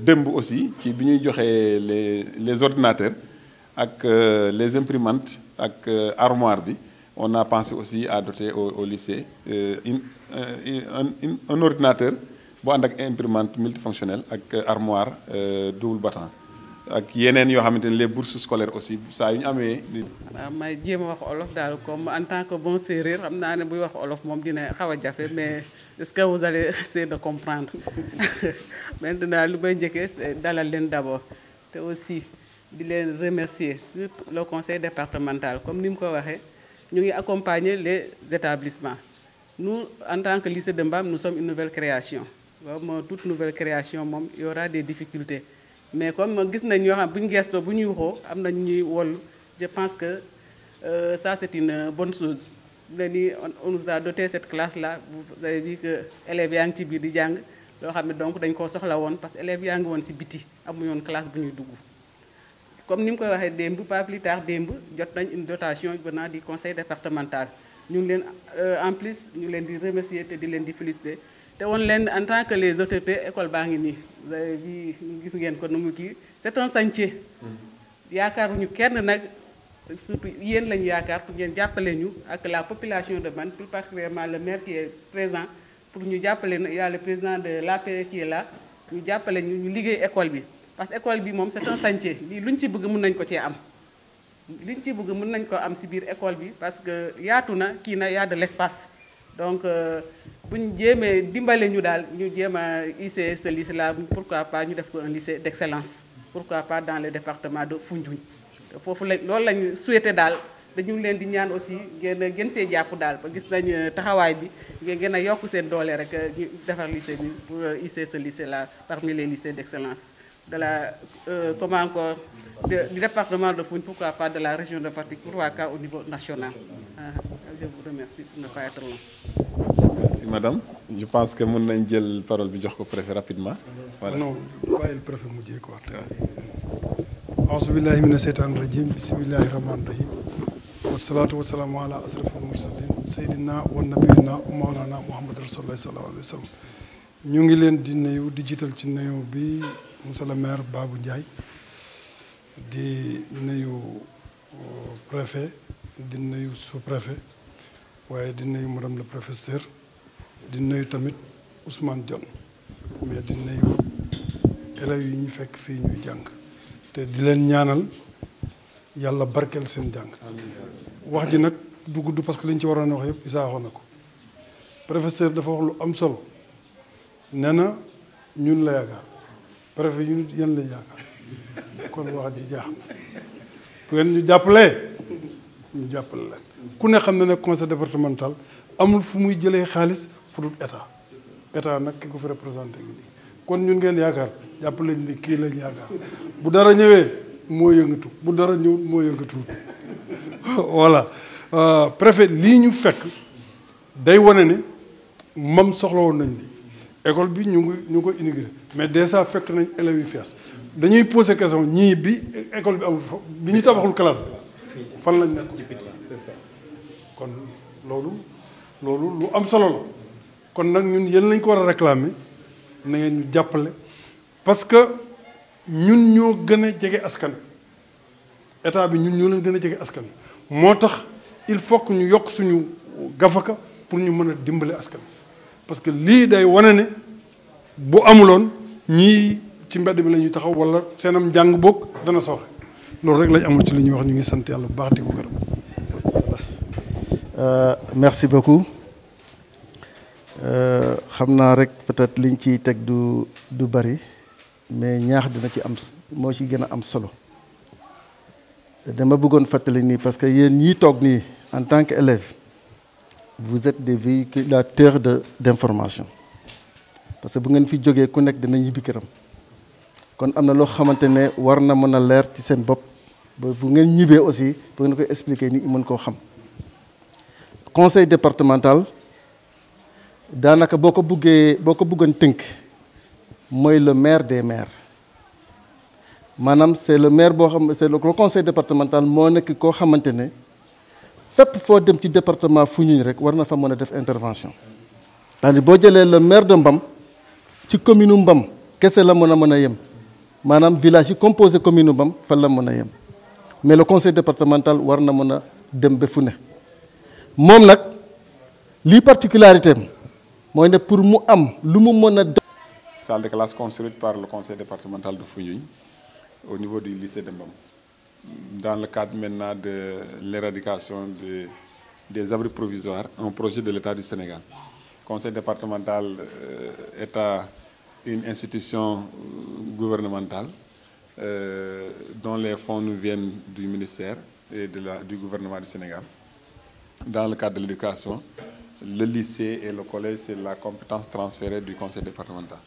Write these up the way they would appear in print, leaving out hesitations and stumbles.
démb aussi ci bi ñuy joxee les ordinateurs ak les imprimantes ak armoire bi on a pensé aussi à doter au lycée un ordinateur bu ànd ak imprimante multifonctionnelle ak armoire double battant ak yeneen yoo xamante ne les bourses scolaires aussi saa yu ñu amee. waaw may jéem a wax olof daal comme en tant que bon séeréer xam naa ne buy wax olof moom dina xaw a jafe mais est-ce que vous allez essayer de comprendre maintenant lu may njëkkee c'est dalal leen d'abord te aussi di leen remercier surtout le conseil départemental comme ni mu ko waxee ñu ngi accompagner les établissements nous en tant que lycée de Mbam nous sommes une nouvelle création comme toute nouvelle création moom y aura des difficultés. Mais comme gis nañ ñoo xam bu ñu gestoo bu ñuy waxoo am na ñuy wollu je pense que ça c'est une bonne chose ni on nous a doté cette classe là vous avez vu que élèves yaa ngi ci biir di jàng loo xam ne donc dañ koo soxla woon parce que élèves yaa ngi woon ci biti amuñu woon classe bu ñuy dugg comme ni mu koy waxee démb pas plus tard démb jot nañ une dotation venant du conseil départemental ñu ngi leen en plus ñu leen di remercier te di leen di féliciter te woon leen en tant que les autorités école baa ngi nii vous avez vu gis ngeen ko nu mu kii c'est un chantier yaakaaruñu kenn nag surtout yéen lañu yaakaar pour ngeen jàppale ñu ak la population de Mbam plus particulièrement le maire qui est présent pour ñu jàppale il y a le président de l'APR qui est là ñu jàppale ñu liggéey école bi parce que école bi moom c'est un chantier lii luñ ci bëgg mën nañ ko cee am liñ ci bëgg mën nañ ko am ci biir école bi parce que yaatu na kii na y a de l'espace donc bu ñu jéemee dimbale ñu daal ñu jéem a hisser ce lycée là pourquoi pas ñu def ko un lycée d'excellence pourquoi pas dans le département de Foundiougne foofu lañ loolu lañu souhaité daal dañu leen di ñaan aussi gën see jàpp daal ba gis nañ taxawaay bi ngeen gën a yokk seen doole rek ñu defar lycée bi pour hisser ce lycée là parmi les lycées d'excellence de la comment encore du département de Foundiougne pourquoi pas de la région de Fatick pourquoi pas au niveau national je vous remercie pour ne pas être long. Merci madame je pense que mën nañ jël parole bi jox ko préfet rapidement. voilà non bàyyil préfet mujjee quoi. auzu billahi mina seytaani rajim bismillahi rahmaani rahim wasalaatu wasalaamu ala asrafil mursalin seydina wa nabiyina wa mawlana muhammad rasulullah sallallahu alayhi wa sallam ñu ngi leen di nuyu di jiital ci nuyu bi monsieur le maire Babou Ndiaye di nuyu préfet di nuyu sous-préfet waaye di nuyu madame le professeur di nuyu tamit Ousmane Dione mais di nuyu élèves yi ñu fekk fii ñuy jàng te di leen ñaanal yàlla barkeel seen jàng wax ji nag du gudd parce que liñ ci waroon a wax yëpp isaaxoon na ko professeur dafa wax lu am solo nee na ñun la yaakaar préfet ñun yan lañ yaakaar kon wax ji jaax na bu ngeen ñu jàppalee ñu jàppale leen ku ne xam ne ne conseil départemental amul fu muy jëlee xaalis fu dul état nag ki ko fi représenté ngi nii kon ñun ngeen yaakaar jàppale ni kii lañ yaakaar bu dara ñëwee moo yëngatu bu dara ñëwul moo yëngatuwut voilà préfet lii ñu fekk day wane ne mam soxla woon nañ li école bi ñu ngi ko inauguré mais déjà fekk nañ élèves yu fees dañuy poser question ñii bi école bi amul bi ñu tabaxul classe fan lañ nekk c'est ça kon loolu lu am solo la kon nag ñun yéen lañ ko war a réclamer na ngeen ñu jàppale parce que ñun ñoo gën a jege askan état bi ñun ñoo leen gën a jege askan moo tax il faut que ñu yokk suñu gafaka pour ñu mën a dimbale askan parce que lii day wane ne bu amuloon ñii ci mbedd bi la ñuy taxaw wala seenam njàng boog dana sooxe loolu rek lañ amul ci li ñuy wax ñu ngi sant yàlla bu baax di ko gërëm. Merci beaucoup xam naa rek peut-être liñ ciy teg du bari mais ñaax dina ci am moo ci gën a am solo dama bëggoon fàttali nii parce que yéen ñii toog nii en tant qu'élève vous êtes des véhiculateurs d'information parce que bu ngeen fi jógee ku nekk dina ñibbi këram kon am na loo xamante ne war na mën a leer ci seen bopp ba bu ngeen ñibbee aussi bu ngeen koy expliquer nit ñi mën koo xam conseil départemental daanaka boo ko bëggoon tënk mooy le maire des maires maanaam c'est le maire boo xam c'est le conseil départemental moo nekk koo xamante ne fépp foo dem ci département Foundiougne rek war na fa mën a def intervention c'est-à-dire boo jëlee le maire de Mbam ci commune Mbam kese la mën a yem maanaam village yi composé commune bam fa la mën a yem mais le conseil départemental war na mën a dem ba fu ne moom nag lii particularité am mooy ne pour mu am lu mu mën a salle de classe construite par le conseil départemental de Foundiougne au niveau du lycée de Mbam dans le cadre maintenant de l'éradication des abris provisoires, un projet de l'État du Sénégal. Conseil départemental est une institution gouvernementale dont les fonds nous viennent du ministère et du gouvernement du Sénégal. Dans le cadre de l'éducation, le lycée et le collège, c'est la compétence transférée du conseil départemental.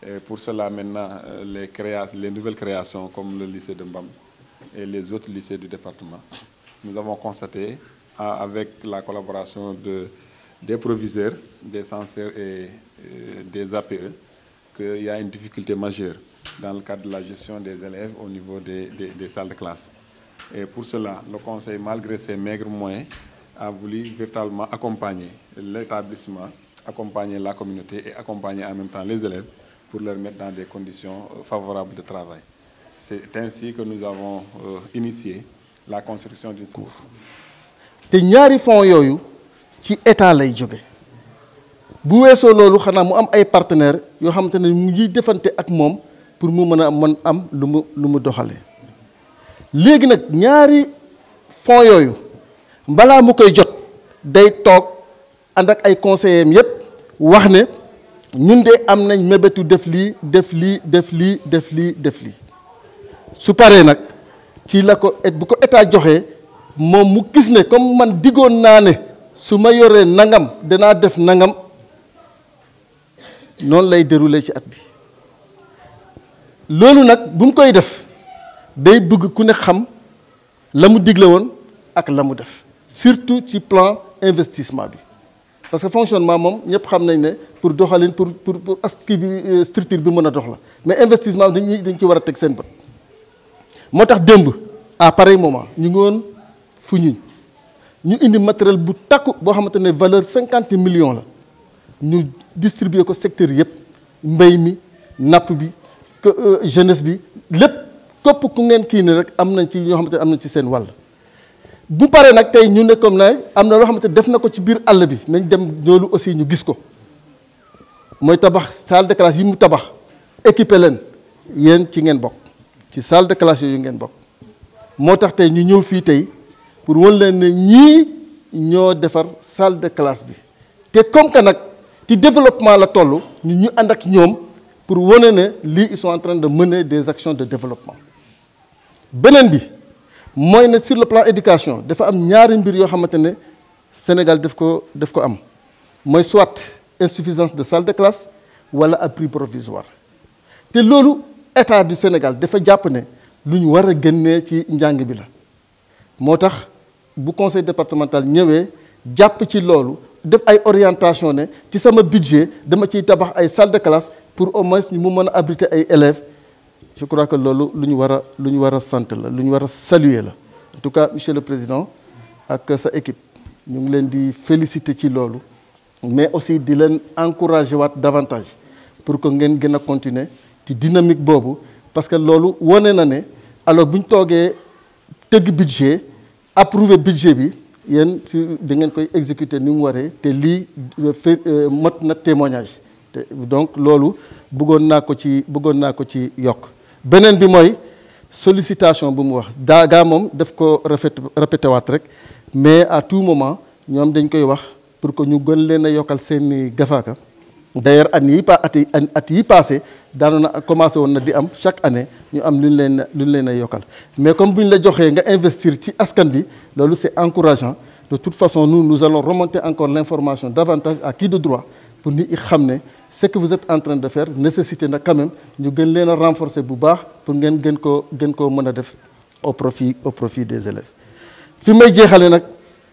Et pour cela, maintenant, les nouvelles créations comme le lycée de Mbam et les autres lycées du département, nous avons constaté, avec la collaboration des proviseurs, des censeurs et des APE, qu'il y a une difficulté majeure dans le cadre de la gestion des élèves au niveau des salles de classe. Et pour cela, le conseil, malgré ses maigres moyens, a voulu véritablement accompagner l'établissement, accompagner la communauté et accompagner en même temps les élèves pour leur mettre dans des conditions favorables de travail. C'est ainsi que nous avons initié la construction d'une cour. te ñaari fonds yooyu ci état lay jóge bu weesoo loolu xanaa mu am ay partenaires yoo xamante ne mu ngi defante ak moom pour mu mën a am lu mu doxalee léegi nag ñaari fonds yooyu balaa mu koy jot day toog ànd ak ay conseillers yépp wax ne ñun de am nañ mébétu def lii su paree nag ci la ko bu ko état joxee moom mu gis ne comme man diggoon naa ne su ma yoree nangam danaa def nangam noonu lay dérouler ci at bi loolu nag bu mu koy def day bëgg ku ne xam la mu digle woon ak la mu def surtout ci plan investissement bi parce que fonctionnement moom ñëpp xam nañ ne pour doxalin pour aski bi structure bi mën a dox la mais investissement bi dañ ci war a teg seen bët moo tax démb à pareil moment ñu ngi woon Foundiougne ñu indi matériel bu takku boo xamante ne valeur 50 millions la ñu distribuer ko secteur yëpp mbay mi napp bi jeunesse bi lépp képp ku ngeen kii ne rek am nañ ci ñoo xamante ne am nañ ci seen wàll bu paree nag tey ñu ne comme na am na loo xamante def na ko ci biir àll bi nañ dem loolu aussi ñu gis ko mooy tabax salle de classe yi mu tabax équipé leen yéen ci ngeen bokk ci salle de classe yooyu ngeen bokk moo tax tey ñu ñëw fii tey pour wan leen ne ñii ñoo defar salle de classe bi te comme que nag ci développement la toll ñu ànd ak ñoom pour wane ne lii ils sont en train de mener des actions de développement beneen bi mooy ne sur le plan éducation dafa am ñaari mbir yoo xamante ne Sénégal daf ko am mooy soit insuffisance de salle de classe wala abri provisoire te loolu état du Sénégal dafa jàpp ne lu ñu war a génnee ci njàng bi la moo tax bu conseil départemental ñëwee jàpp ci loolu def ay orientation ne ci sama budget dama ciy tabax ay salle de classe pour au moins ñu mu mën a abriter ay élèves je crois que loolu lu ñu war a sant la lu ñu war a saluer la en tout cas monsieur le président ak sa équipe ñu ngi leen di féliciter ci loolu mais aussi di leen encourager waat davantage pour que ngeen gën a continuer ci dynamique boobu parce que loolu wane na ne alors bu ñu toogee tëgg budget approuver budget bi yéen si da ngeen koy exécuter ni mu waree te lii mot na témoignage te donc loolu bëggoon naa ko ci yokk beneen bi mooy sollicitation bu mu wax gaa moom daf ko répété waat rek mais à tout moment ñoom dañ koy wax pour que ñu gën leen a yokkal seeni gafaaka d'ailleurs at yi passé daanoon na commencé woon na di am chaque année ñu am lu ñu leen a yokkal mais comme bu ñu la joxee nga investir ci askan bi loolu c'est encourageant de toute façon nous allons remonter encore l'information davantage à qui de droit pour nit ñi xam ne ce que vous êtes en train de faire nécessité na quand même ñu gën leen a renforcer bu baax pour ngeen gën koo mën a def au profit des élèves fi may jeexale nag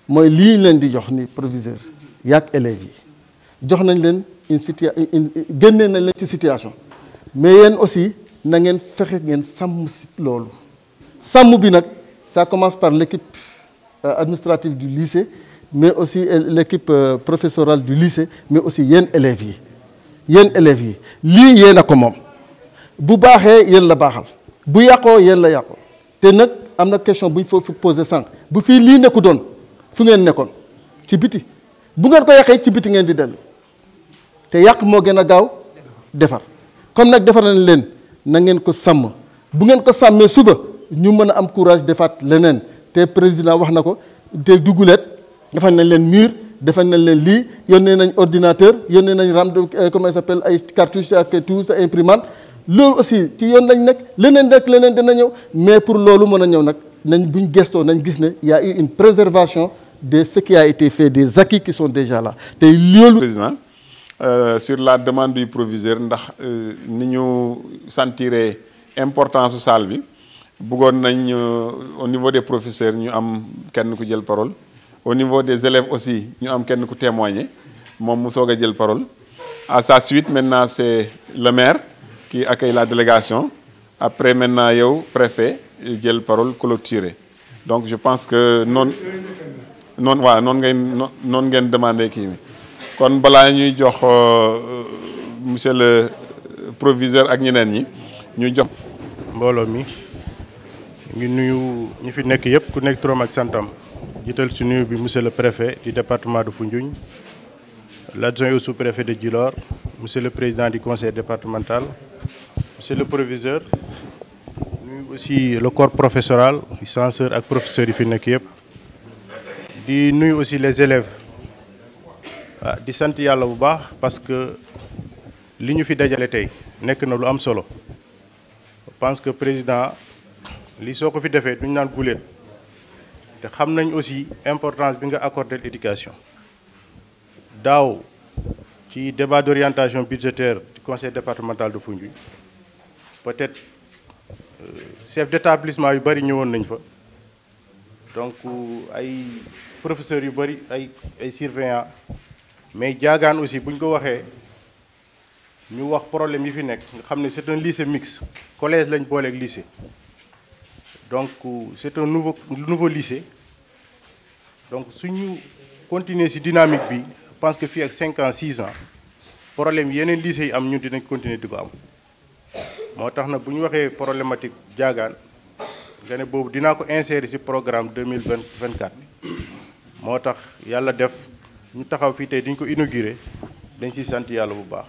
mooy lii leen di jox ni proviseur yaak élèves yi jox nañ leen génnee nañ leen ci situation mais yéen aussi na ngeen fexe ngeen sàmm si loolu sàmm bi nag ça commence par l'équipe administrative du lycée mais aussi l'équipe professorale du lycée mais aussi yéen élèves yi lii yéen a ko moom bu baaxee yéen la baaxal bu yàqoo yéen la yàqoo te nag am na question bu ñu fa posé sànq bu fii lii nekku doon fu ngeen nekkoon ci biti bu ngeen ko yàqee ci biti ngeen di dellu te yàq moo gën a gaaw defar comme nag defar nañ leen na ngeen ko sàmm bu ngeen ko sàmmee suba ñu mën a am courage defaat leneen te président wax na ko te duguleet defal nañ leen mur defal nañ leen lii yónnee nañ ordinateur yónnee nañ RAM comment ça s'appelle ay cartouche ak tout sa imprimante loolu aussi ci yoon lañ nekk leneen rek leneen dina ñëw mais pour loolu mën a ñëw nag nañ buñ gestoo nañ gis ne y a eu une préservation de ce qui a été fait des acquis qui sont déjà là te loolu président sur la demande du proviseur ndax ni ñu sentiré importance su salle bi bëggoon nañ au niveau des professeurs ñu am kenn ku jël parole au niveau des élèves aussi ñu am kenn ku témoigner moom mu soog a jël parole à sa suite maintenant c'est le maire qui accueille la délégation après maintenant yow préfet jël parole clôturé donc je pense que noonu waaw noonu ngeen demandé kii mi kon balaa ñuy jox monsieur le proviseur ak ñeneen ñi ñu jox mbooloo mi ngi nuyu ñi fi nekk yëpp ku nekk turam ak santam jiital ci nuyu bi monsieur le préfet du département de Foundiougne l'adjoint au sous-préfet de Djilor monsieur le président du conseil départemental monsieur le proviseur nuyu aussi le corps professoral censeur ak professeurs yi fi nekk yëpp di nuyu aussi les élèves di sant yàlla bu baax parce que li ñu fi dajale tey nekk na lu am solo je pense que président li soo ko fi defee duñu naan guléet te xam nañ aussi importance bi nga accordé l'éducation daaw ci débat d'orientation budgétaire du conseil départemental de Foundiougne peut-être chef d'établissement yu bari ñëwoon nañ fa donc ay professeurs yu bari ay surveillants mais Diagane aussi bu ñu ko waxee ñu wax problème yi fi nekk nga xam ne c'est un lycée mixte collège lañ booleeg lycée donc c'est un nouveau lycée donc suñu continuer ci dynamique bi je pense que fii ak 5 ans 6 ans problème yeneen lycée yi am ñun dinañ continuer di ko am moo tax nag bu ñu waxee problématique Diagane nga ne boobu dinaa ko insérer ci programme 2024 moo tax yàlla def ñu taxaw fii tey diñ ko inauguré dañ ciy sant yàlla bu baax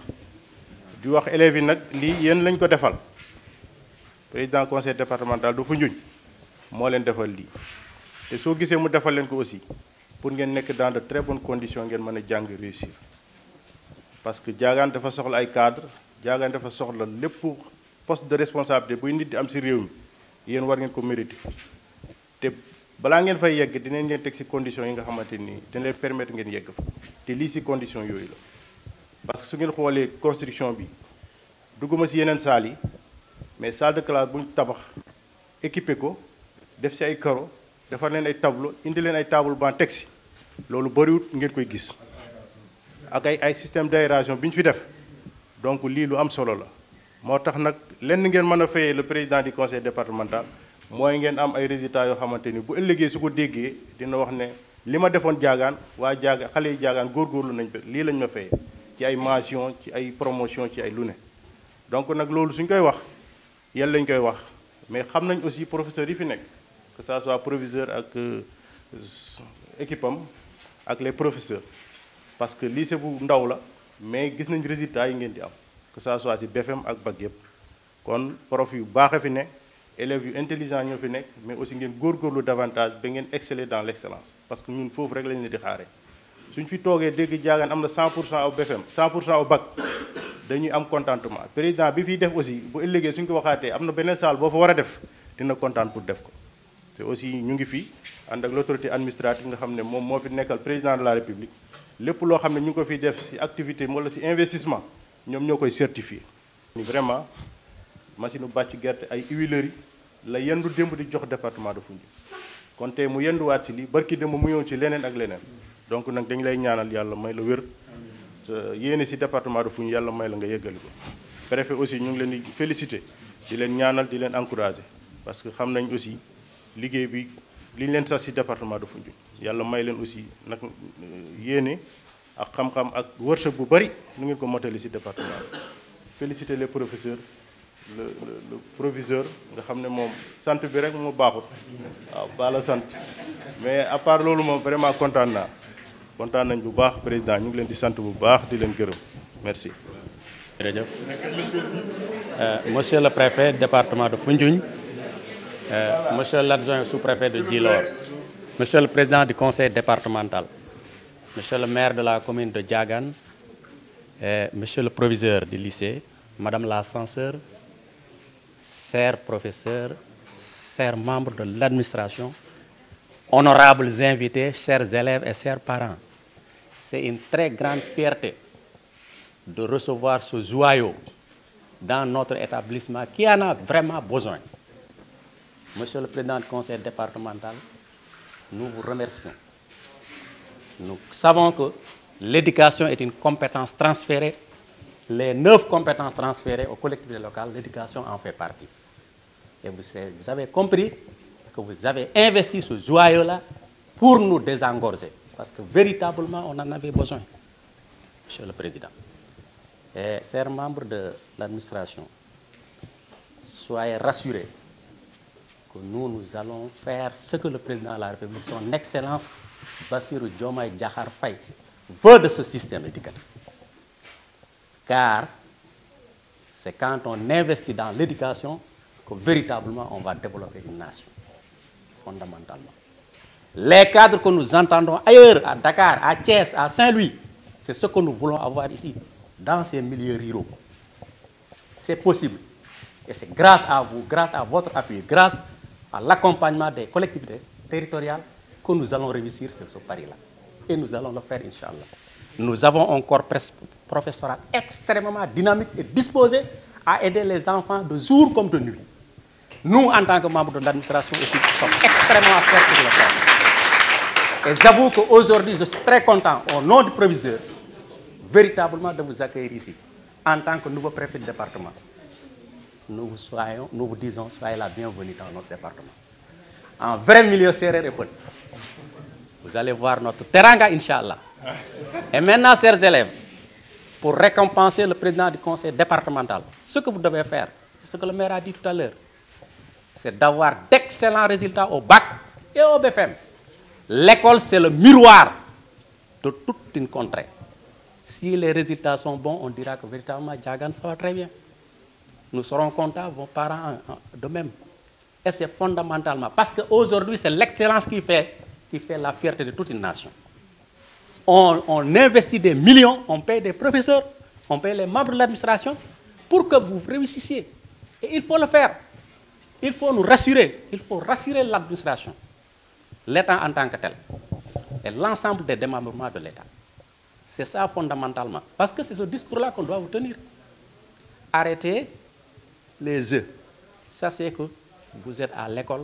di wax élèves yi nag lii yéen lañ ko defal président conseil départemental du Foundiougne moo leen defal lii te soo gisee mu defal leen ko aussi pour ngeen nekk dans de très bonnes conditions ngeen mën a jàng réussir parce que Diagane dafa soxla ay cadre Diagane dafa soxla lépp poste de responsabilité buy nit di am ci réew mi yéen war ngeen ko mériter te balaa ngeen fay yegg dinañ leen teg ci conditions yi nga xamante ni dina leen permettre ngeen yegg fa te lii ci conditions yooyu la parce que su ngeen xoolee construction bi dugguma ci yeneen salles yi mais salle de classe bu ñu tabax équipé ko def ci ay carreaux defar leen ay tableau indi leen ay table banc teg ci loolu bariwut ngeen koy gis ak ay système d'aération bi ñu fi def donc lii lu am solo la moo tax nag lenn ngeen mën a fayee le président du conseil départemental mooy ngeen am ay résultats yoo xamante ni bu ëllëgee su ko déggee dina wax ne li ma defoon Diagane waa Diagane xale yi Diagane góorgóorlu nañ ba lii lañ ma fayee ci ay mention ci ay promotion ci ay lu ne donc nag loolu suñ koy wax yéen lañ koy wax mais xam nañ aussi professeurs yi fi nekk que ça soit proviseur ak équipe am ak les professeurs parce que lycée bu ndaw la mais gis nañ résultats yi ngeen di am que ça soit ci BFM ak bac yëpp kon prof yu baax fi ne élèves yu intelligents ñoo fi nekk mais aussi ngeen góorgóorlu davantage ba ngeen exceller dans l'excellence parce que ñun foofu rek lañ leen di xaaree suñ fi toogee dégg Diagane am na 100% au BFM 100% au bac dañuy am contentement président bi fiy def aussi bu ëllëgee suñ ko waxaatee am na beneen salle boo fa war a def dina kontaan pour def ko te aussi ñu ngi fi ànd ak l'autorité administrative nga xam ne moom moo fi nekkal président de la république lépp loo xam ne ñu ngi ko fiy def ci activité wala ci investissement ñoom ñoo koy certifier ni vraiment machine u bàcc gerte ay huileries la yendu démb di jox département de Foundiougne kon tey mu yenduwaat ci lii barki démb mu ñëw ci leneen ak leneen donc nag dañu lay ñaanal yàlla may la wér yéene ci département de Foundiougne yàlla may la nga yeggali ko préfet aussi ñu ngi leen di féliciter di leen ñaanal di leen encourager parce que xam nañ aussi liggéey bi li ñu leen sas ci département de Foundiougne yàlla may leen aussi nag yéene ak xam-xam ak wërsëg bu bari nu ngeen ko motali ci département bi féliciter les professeurs le proviseur nga xam ne moom sant bi rek moo baaxut waaw bala sant mais à part loolu moom vraiment kontaan nañ bu baax président ñu ngi leen di sant bu baax di leen gërëm merci. jërëjëf monsieur le préfet département de Foundiougne, monsieur l'adjoint sous-préfet de Djilor, monsieur le président du conseil départemental, monsieur le maire de la commune de Diagane, monsieur le proviseur du lycée, madame la censeur, chers professeurs, chers membres de l'administration, honorables invités, chers élèves et chers parents. C'est une très grande fierté de recevoir ce joyau dans notre établissement qui en a vraiment besoin. Monsieur le président du conseil départemental, nous vous remercions. Nous savons que l'éducation est une compétence transférée. Les 9 compétences transférées aux collectivités locales, l'éducation en fait partie. Et vous avez compris que vous avez investi ce joyau-là pour nous désengorger. Parce que véritablement, on en avait besoin, monsieur le président. Et chers membres de l'administration, soyez rassurés que nous allons faire ce que le président de la République, son Excellence Bassirou Diomaye Diakhar Faye, veut de ce système éducatif. Car c'est quand on investit dans l'éducation que véritablement on va développer une nation, fondamentalement. Les cadres que nous entendons ailleurs, à Dakar, à Thiès, à Saint-Louis, c'est ce que nous voulons avoir ici, dans ces milieux ruraux. C'est possible. Et c'est grâce à vous, grâce à votre appui, grâce à l'accompagnement des collectivités territoriales que nous allons réussir sur ce pari-là. Et nous allons le faire, Inch'Allah. Nous avons un corps professoral extrêmement dynamique et disposé à aider les enfants de jour comme de nuit. Nous, en tant que membres de l'administration, sommes extrêmement fiers pour le faire. Et j'avoue qu'aujourd'hui, je suis très content, au nom du proviseur, véritablement de vous accueillir ici, en tant que nouveau préfet du département. Nous vous disons, soyez la bienvenue dans notre département. En vrai milieu serré et petit. Vous allez voir notre teranga, Inch'Allah. Et maintenant, chers élèves, pour récompenser le président du conseil départemental, ce que vous devez faire, ce que le maire a dit tout à l'heure, c'est d'avoir d'excellents résultats au bac et au BFM. L'école, c'est le miroir de toute une contrée. Si les résultats sont bons, on dira que véritablement, Diagane, ça va très bien. Nous serons contents, vos parents de même. Et c'est fondamentalement, parce qu'aujourd'hui, c'est l'excellence qui fait la fierté de toute une nation. On investit des millions, on paye des professeurs, on paye les membres de l'administration pour que vous réussissiez. Et il faut le faire. Il faut nous rassurer. Il faut rassurer l'administration, l'État en tant que tel, et l'ensemble des démembrements de l'État. C'est ça fondamentalement. Parce que c'est ce discours-là qu'on doit vous tenir. Arrêtez les jeux. Sachez que vous êtes à l'école.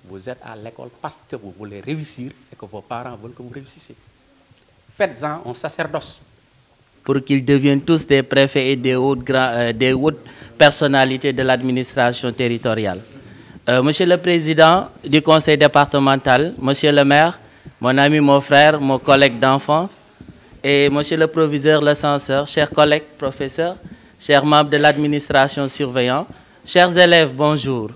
Vous êtes à l'école parce que vous voulez réussir et que vos parents veulent que vous réussissiez. Faites-en un sacerdoce. Pour qu'ils deviennent tous des préfets et des hautes personnalités de l'administration territoriale. Monsieur le président du conseil départemental, monsieur le maire, mon ami, mon frère, mon collègue d'enfance, et monsieur le proviseur, le censeur, chers collègues, professeurs, chers membres de l'administration surveillants, chers élèves, bonjour.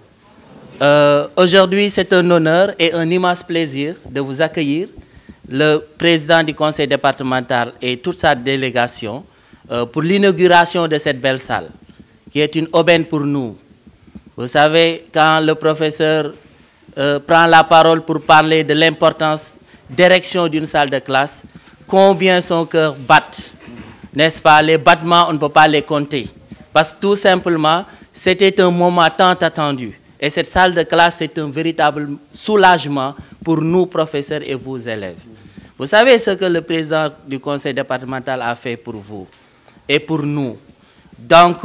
Aujourd'hui, c'est un honneur et un immense plaisir de vous accueillir, le président du conseil départemental et toute sa délégation, pour l'inauguration de cette belle salle, qui est une aubaine pour nous. Vous savez, quand le professeur prend la parole pour parler de l'importance d'érection d'une salle de classe, combien son cœur bat, n'est-ce pas? Les battements, on ne peut pas les compter. Parce que tout simplement, c'était un moment tant attendu. Et cette salle de classe, c'est un véritable soulagement pour nous, professeurs, et vous, élèves. Vous savez ce que le président du conseil départemental a fait pour vous et pour nous. Donc,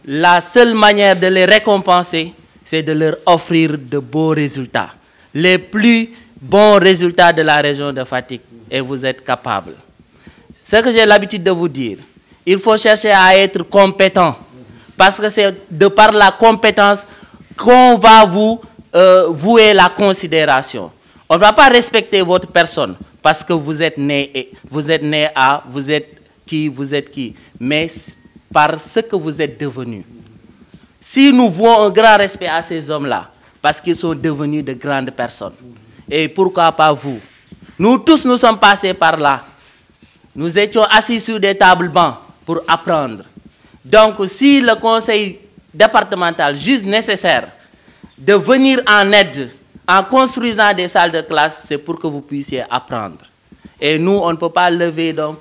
la seule manière de les récompenser, c'est de leur offrir de beaux résultats. Les plus bons résultats de la région de Fatick. Et vous êtes capables. Ce que j'ai l'habitude de vous dire, il faut chercher à être compétent. Parce que c'est de par la compétence qu'on va vous vouer la considération. On ne va pas respecter votre personne parce que vous êtes né à, vous êtes qui, mais par ce que vous êtes devenu. si nous vouons un grand respect à ces hommes-là, parce qu'ils sont devenus de grandes personnes, et pourquoi pas vous? Nous tous, nous sommes passés par là. Nous étions assis sur des tables bancs pour apprendre. Donc, si le conseil départemental juge nécessaire de venir en aide en construisant des salles de classe, c'est pour que vous puissiez apprendre. Et nous, on ne peut pas lever donc,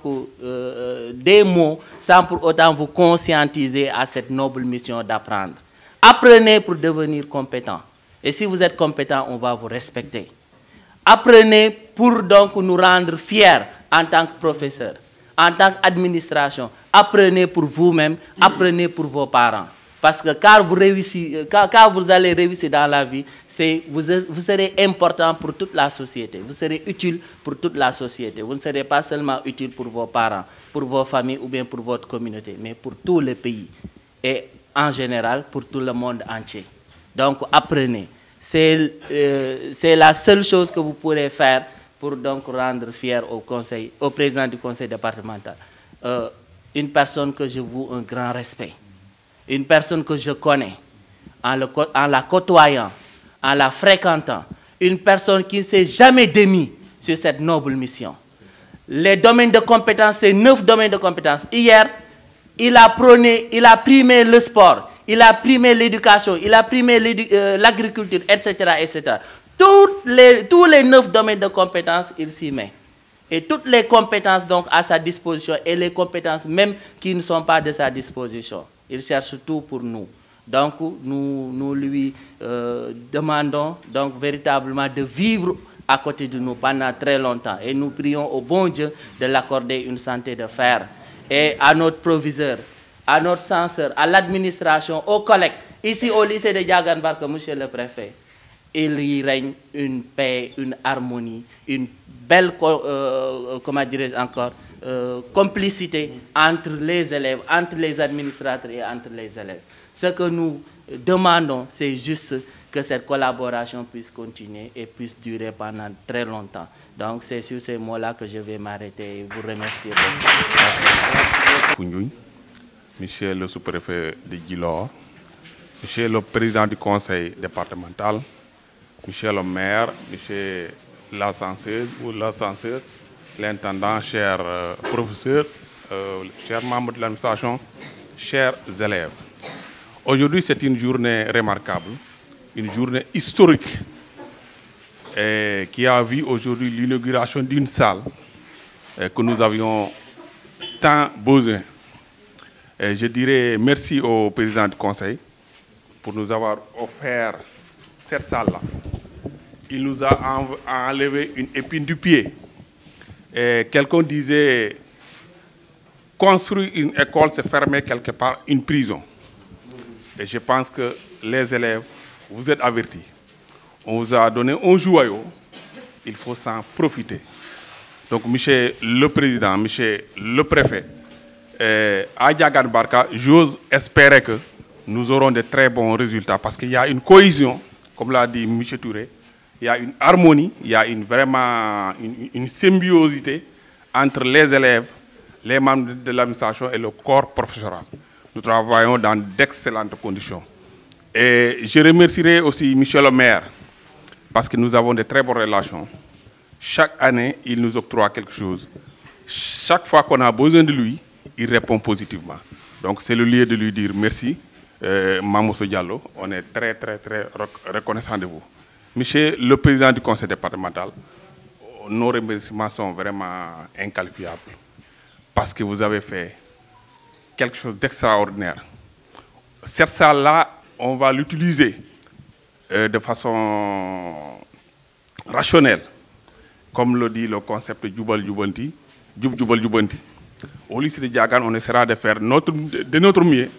des mots sans pour autant vous conscientiser à cette noble mission d'apprendre. Apprenez pour devenir compétent. Et si vous êtes compétent, on va vous respecter. Apprenez pour donc nous rendre fiers en tant que professeur, en tant qu'administration. Apprenez pour vous-même, apprenez pour vos parents. Parce que quand vous allez réussir dans la vie, vous serez important pour toute la société. Vous serez utile pour toute la société. Vous ne serez pas seulement utile pour vos parents, pour vos familles ou bien pour votre communauté, mais pour tout le pays. Et en général, pour tout le monde entier. Donc, apprenez. C'est la seule chose que vous pourrez faire pour donc rendre fier au président du conseil départemental. Une personne que je voue un grand respect. Une personne que je connais, en la côtoyant, en la fréquentant. Une personne qui ne s'est jamais démis sur cette noble mission. Les domaines de compétences, c'est 9 domaines de compétences. Hier, il a primé le sport, il a primé l'éducation, il a primé l'agriculture, etc., etc. Tous les 9 domaines de compétences, il s'y met. Et toutes les compétences donc à sa disposition et les compétences même qui ne sont pas de sa disposition. Il cherche tout pour nous. Donc nous lui demandons donc véritablement de vivre à côté de nous pendant très longtemps. Et nous prions au bon Dieu de l'accorder une santé de fer. Et à notre proviseur, à notre censeur, à l'administration, aux collègues, ici au lycée de Diagane Barka, monsieur le préfet, il y règne une paix, une harmonie, une belle, comment dirais-je encore, complicité entre les élèves, entre les administrateurs et entre les élèves. Ce que nous demandons, c'est juste que cette collaboration puisse continuer et puisse durer pendant très longtemps. Donc c'est sur ces mots-là que je vais m'arrêter et vous remercier. Merci. Monsieur le sous-préfet de Djilor, monsieur le président du conseil départemental, monsieur le maire, monsieur la censeuse ou la censeur, l'intendant, chers professeurs, chers membres de l'administration, chers élèves. Aujourd'hui, c'est une journée remarquable, une journée historique qui a vu aujourd'hui l'inauguration d'une salle que nous avions tant besoin. Je dirais merci au président du conseil pour nous avoir offert cette salle-là. Il nous a enlevé une épine du pied. Quelqu'un disait, construire une école, c'est fermer quelque part une prison. Et je pense que les élèves, vous êtes avertis. On vous a donné un joyau, il faut s'en profiter. Donc, monsieur le président, monsieur le préfet, à Diagane Barka, j'ose espérer que nous aurons de très bons résultats parce qu'il y a une cohésion, comme l'a dit M. Touré, il y a une harmonie, il y a vraiment une symbiosité entre les élèves, les membres de l'administration et le corps professoral. Nous travaillons dans d'excellentes conditions. Et je remercierai aussi M. le maire parce que nous avons de très bonnes relations. Chaque année, il nous octroie quelque chose. Chaque fois qu'on a besoin de lui, il répond positivement. Donc c'est le lieu de lui dire merci, Mamousso Diallo. On est très, très, très reconnaissant de vous. Monsieur le président du conseil départemental, nos remerciements sont vraiment inqualifiables parce que vous avez fait quelque chose d'extraordinaire. Cette salle-là, on va l'utiliser de façon rationnelle, comme le dit le concept Djoubal Djoubanti. Au lycée de Diagane, on essaiera de faire de notre mieux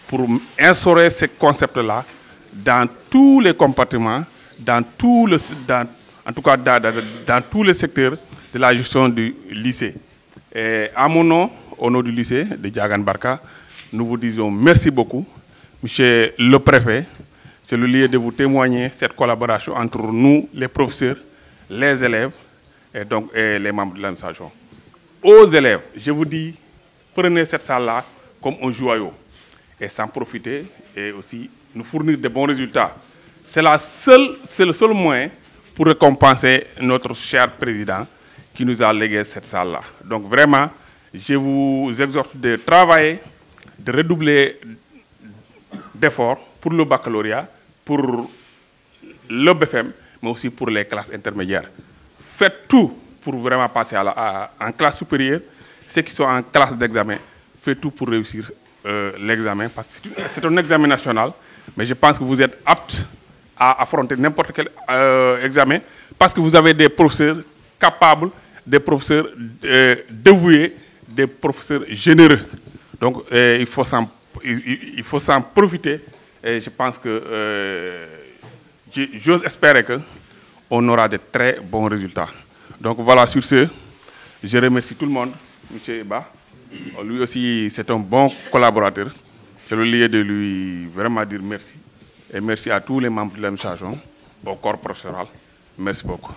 pour instaurer ce concept-là dans tous les compartiments, en tout cas dans tous les secteurs de la gestion du lycée. Et à mon nom, au nom du lycée de Diagane Barka, nous vous disons merci beaucoup. Monsieur le préfet, c'est le lieu de vous témoigner cette collaboration entre nous, les professeurs, les élèves et les membres de l'administration. Aux élèves, je vous dis, prenez cette salle-là comme un joyau. et s'en profiter et aussi nous fournir de bons résultats. C'est le seul moyen pour récompenser notre cher président qui nous a légué cette salle-là. Donc vraiment, je vous exhorte de travailler, de redoubler d'efforts pour le baccalauréat, pour le BFM, mais aussi pour les classes intermédiaires. Faites tout pour vraiment passer en classe supérieure. Ceux qui sont en classe d'examen, faites tout pour réussir l'examen, parce que c'est un examen national, mais je pense que vous êtes aptes à affronter n'importe quel examen, parce que vous avez des professeurs capables, des professeurs dévoués, des professeurs généreux. Donc il faut s'en profiter, et je pense que j'ose espérer qu'on aura de très bons résultats. Donc voilà, sur ce, je remercie tout le monde, M. Eba. Lui aussi, c'est un bon collaborateur. C'est le lieu de lui vraiment dire merci. Et merci à tous les membres de l'administration, au corps professoral. Merci beaucoup.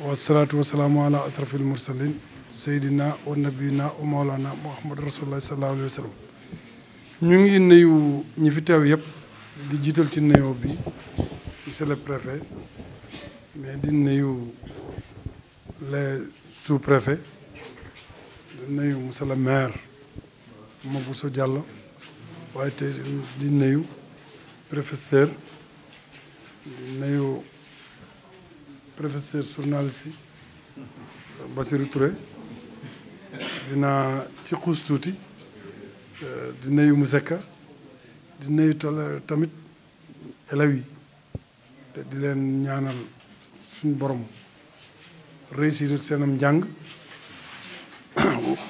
Wassalatu wassalamu ala asrafil mursalin Seydina wa nabiyina wa maulana Muhammad Rasulullah sallallahu alayhi wa sallam. ñu ngi nuyu ñi fi teew yëpp di jiital ci nuyoo bi monsieur le préfet, mais di nuyu les sous-préfets, di nuyu monsieur le maire Mabousso Diallo, waaye te di nuyu professeur, di nuyu professeur journaliste Bassirou Touré, dina ci xuus tuuti di nuyu Mousseka, di nuyu tamit élèves yi te di leen ñaanal suñu borom réussir seenam njàng.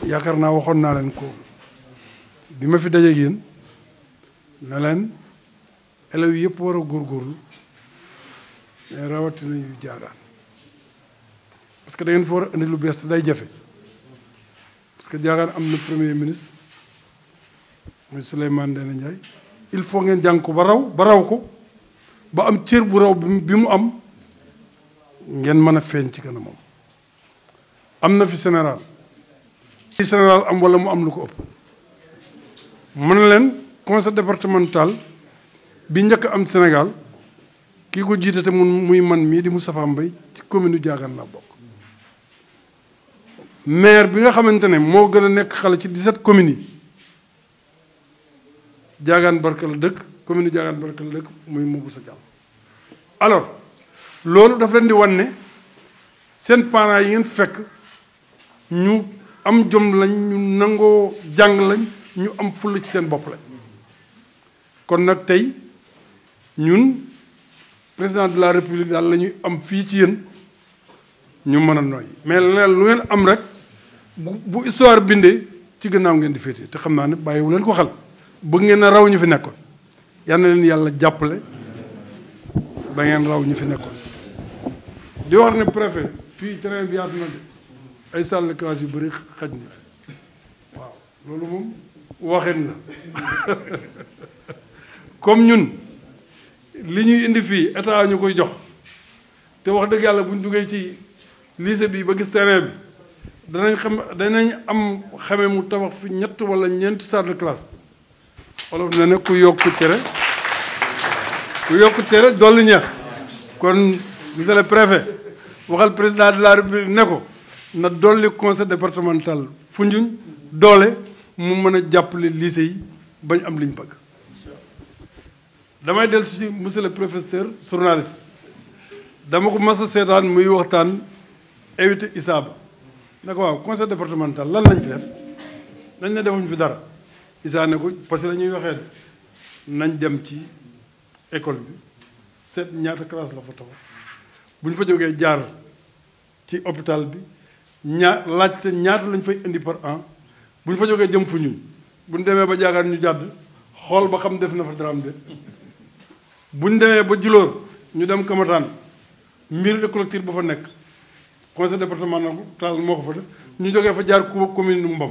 yaakaar naa waxoon naa leen ko bi ma fi dajeeg yéen ne leen élèves yi yëpp war a góorgóorlu, mais rawatina yu Diagane, parce que da ngeen fa war a indi lu bees te day jafe, parce que Diagane am na premier ministre muy Souleymane Ndéné Ndiaye. Il faut ngeen jàng ko ba raw ko ba am cër bu raw bi mu am, ngeen mën a feeñ ci kanamam. am na fi général am wala mu am lu ko ëpp. mën leen conseil départemental bi njëkk am Sénégal kii ko jiite te muy man mii di Moustapha Mbaye ci commune Diagane la bokk. maire bi nga xamante ne moo gën a nekk xale ci 17 communes yi Diagane Barka la dëkk, commune Diagane Barka la dëkk, muy Mabousso Diallo. alors loolu daf leen di wan ne seen parents yi ngeen fekk ñu am jom lañ, ñu nangoo jàng lañ, ñu am fulla ci seen bopp lañ. kon nag tey ñun président de la république daal la ñuy am fii ci yéen ñu mën a nooy, mais leneen lu ngeen am rek bu histoire bindee ci gannaaw ngeen di féete, te xam naa ne bàyyiwu leen ko xel, bëgg ngeen a raw ñu fi nekkoon. yal na leen yàlla jàppale ba ngeen raw ñu fi nekkoon. di wax ne préfet fii terrain bi yaatu na de, ay salle de classe yu bëri xaj na waaw, loolu moom waxin la comme ñun li ñuy indi fii état ñu koy jox, te wax dëgg yàlla bu ñu duggee ci lycée bi ba gis terrain bi danañ am xame mu tabax fi 3 wala 4 salle de classe. olof na ne ku yokku tere dolli ñeex. kon monsieur le préfet waxal président de la république ne ko na dolli conseil départemental Foundiougne doole mu mën a jàppale lycée yi bañ am liñ bëgg. damay dellu si monsieur le professeur journaliste, dama ko mas a seetaan muy waxtaan invité Issa Ba ne ko waaw conseil départemental lan lañ fi def, dañ ne defuñ fi dara. Issa ne ko parce que dañuy waxee nañ dem ci école bi seet ñaata classe la fa taxaw, bu ñu fa jógee jaar ci hôpital bi laajte ñaata lañ fay indi par an, bu ñu fa jógee jëm fu ñun bu ñu demee ba Diagane ñu jàdd xool ba xam def na fa dara am de, bu ñu demee ba Djilor ñu dem Kamataan mairie de clôture ba fa nekk conseil départemental moo ko fa def, ñu jógee fa jaar commune Mbam,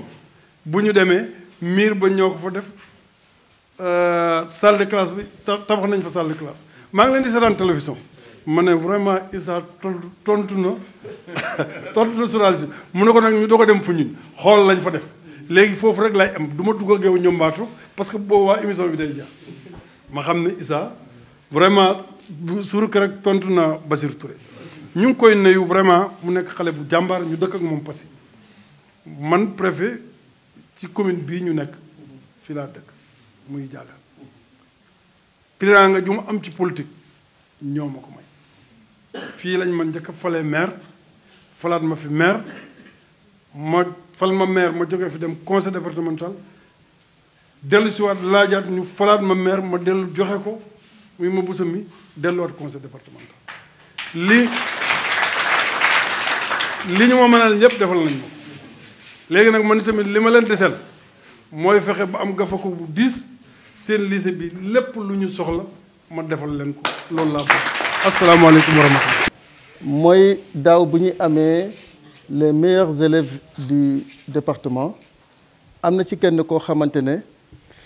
bu ñu demee miir ba ñoo ko fa def, salle de classe bi tabax nañ fa salle de classe. maa ngi leen di seetaan télévision ma ne vraiment Issa tontu na journaliste mu ne ko nag ñu doog a dem fu ñun xool lañ fa def, léegi foofu rek lay am du ma dugg ak yow ñombaatu parce que boobaa émission bi day jeex ma xam ne Issa vraiment bu suuru rek tontu na Basir Touré ñu ngi koy nuyu vraiment mu nekk xale bu jàmbaar ñu dëkk ak moom Passy man préfet ci commune bii ñu nekk fii laa dëkk muy Diagane tiraanga ju mu am ci politique ñoo ma ko may fii lañ man njëkk a falee maire falaat ma fi maire ma fal ma maire ma jógee fi dem conseil départemental dellu si waat laajaat ñu falaat ma maire ma dellu joxe ko muy ma busam mi delluwaat conseil départemental li ñu ma mënal ñëpp defal nañ ma léegi nag man tamit li ma leen desel mooy fexe ba am gafa ko bu diis seen lycée bi lépp lu ñu soxla ma defal leen ko loolu laa bëgg. asalaamaaleykum wa rahmatulah. mooy daaw bu ñu amee les meilleurs élèves du département am na ci kenn koo xamante ne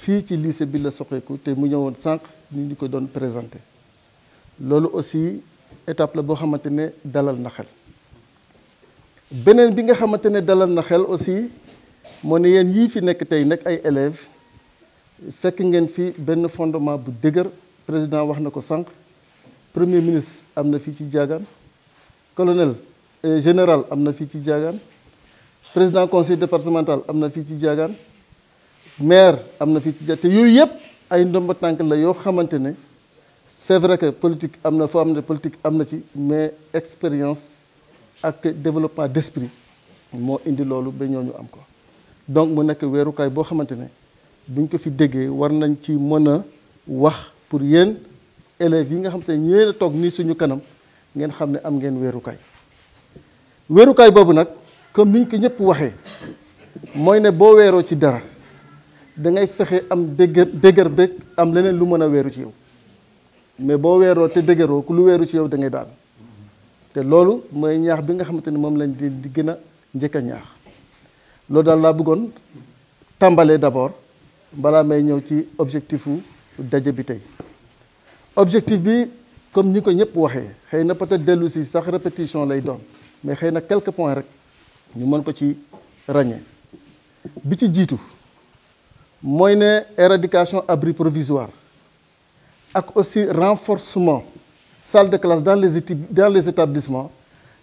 fii ci lycée bi la soxeeku te mu ñëwoon sànq ñu ko doon présenté loolu aussi étape la boo xamante ne dalal na xel. beneen bi nga xamante ne dalal na xel aussi moo ne yéen yii fi nekk tey nekk ay élèves fekk ngeen fi benn fondement bu dëgër président wax na ko sànq premier ministre am na fii ci Diagane colonel général am na fii ci Diagane président conseil départemental am na fii ci Diagane maire am na fii ci Diagane te yooyu yëpp ay ndomba tànk la yoo xamante ne c'est vrai que politique am na foo xam ne politique am na ci mais expérience ak développement d'esprit moo indi loolu ba ñooñu am ko donc mu nekk weerukaay boo xamante ne buñ ko fi déggee war nañ ci mën a wax pour yéen élèves yi nga xamante ne ñeen a toog nii suñu kanam ngeen xam ne am ngeen weerukaay boobu nag comme niñ ko ñëpp waxee mooy ne boo weeroo ci dara da ngay fexe am dëgër beeg am leneen lu mën a weeru ci yow mais boo weeroo te dëgëroo ku lu weeru ci yow da ngay daan te loolu mooy ñaax bi nga xamante ne moom lañ di gën a njëkk a ñaax loolu daal laa bëggoon tàmbalee d'abord balaa may ñëw ci objectifu daje bi tey objectif bi comme ni ko ñëpp waxee xëy na peut-être dellu si sax répétition lay doon mais xëy na quelques points rek ñu mën ko ci ràññee bi ci jiitu mooy ne éradication abri provisoire ak aussi renforcement salle de classe dans les établissements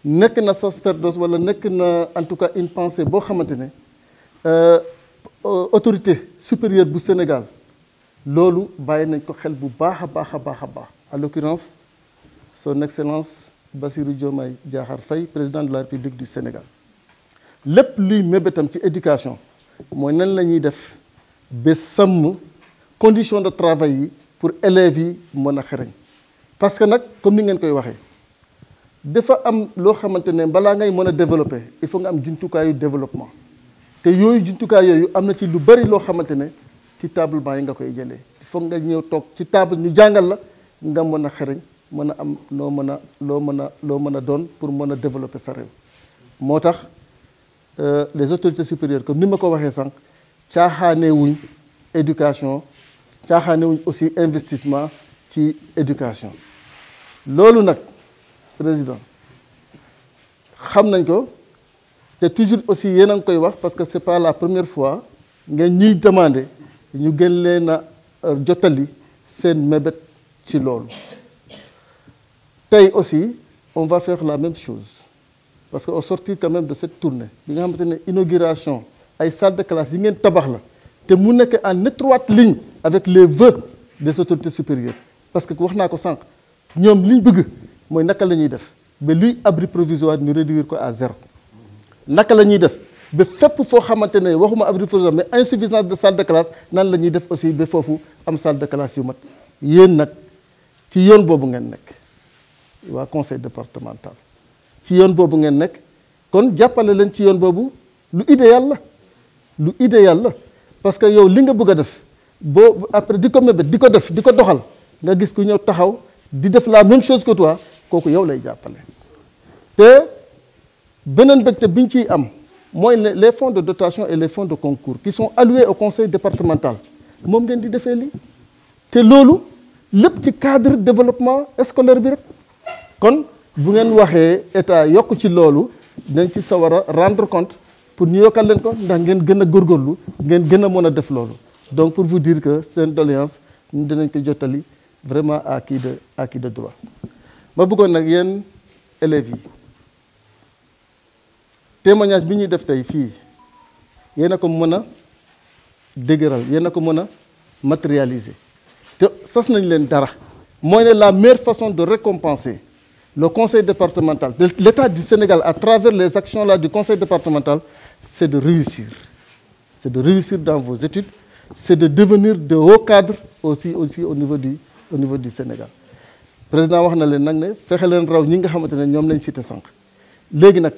nekk na sacerdoce wala nekk na en tout cas une pensée boo xamante ne autorité supérieure bu Sénégal loolu bàyyi nañ ko xel bu baax a baax a baax a baax à l'occurrence son excellence Bassirou Diomaye Diakhar Faye président de la République du Sénégal lépp luy mébétam ci éducation mooy nan la ñuy def ba sàmm condition de travail yi pour élèves yi mën a xereñ parce que nag comme ni ngeen koy waxee dafa am loo xamante ne balaa ngay mën a développer il faut nga am jumtukaayu développement te yooyu jumtukaay yooyu am na ci lu bari loo xamante ne ci table banc yi nga koy jëlee il faut nga ñëw toog ci table ñu jàngal la nga mën a xereñ mën a am loo mën a doon pour mën a développer sa réew moo tax les autorités supérieures comme ni ma ko waxee sànq caaxaane wuñ éducation caaxaane wuñ aussi investissement ci éducation loolu nag président xam nañ ko te toujours aussi yéen a ngi koy wax parce que c'est pas la première fois ngeen ñuy demander ñu gën leen a jottali seen mébét ci loolu tey aussi on va faire la même chose parce que au sortir quand même de cette tournée bi nga xamante ne inauguration ay salle de classe yi ngeen tabax la te mu nekk en étroite ligne avec les vœux des autorités supérieures parce que wax naa ko sànq ñoom li ñu bëgg mooy naka la ñuy def ba luy abri provisoire ñu réduire ko à zéro naka la ñuy def ba fépp foo xamante ne waxuma abri provisoire mais insuffisance de salle de classe nan la ñuy def aussi ba foofu am salle de classe yu mat yéen nag ci yoon boobu ngeen nekk waa conseil départemental ci yoon boobu ngeen nekk kon jàppale leen ci yoon boobu lu idéal la parce que yow li nga bëgg a def boo après di ko mébét di ko def di ko doxal nga gis ku ñëw taxaw di def la même chose que toi kooku yow lay jàppale te beneen mbégte bi ñu ciy am mooy les fonds de dotation et les fonds de concours qui sont alloués au conseil départemental moom ngeen di defee lii te loolu lépp ci cadre développement scolaire bi rek kon bu ngeen waxee état yokk ci loolu dañ ci sawar a rendre compte pour ñu yokkal leen ko ndax ngeen gën a góorgóorlu ngeen gën a mën a def loolu. Donc pour vous dire que seen doléance ñu dinañ ko jottali vraiment à qui de droit. ma bëggoon nag yéen élèves yi témoignage bi ñuy def tey fii yéen a ko mën a dëgëral yéen a ko mën a matérialiser te sas nañ leen dara mooy ne la meilleure façon de récompenser le conseil départemental de l'État du Sénégal à travers les actions là du conseil départemental, c'est de réussir. C'est de réussir dans vos études, c'est de devenir de hauts cadres aussi au niveau du Sénégal. Président wax na leen nag ne fexe leen raw ñi nga xamante ne ñoom lañ cité sànq léegi nag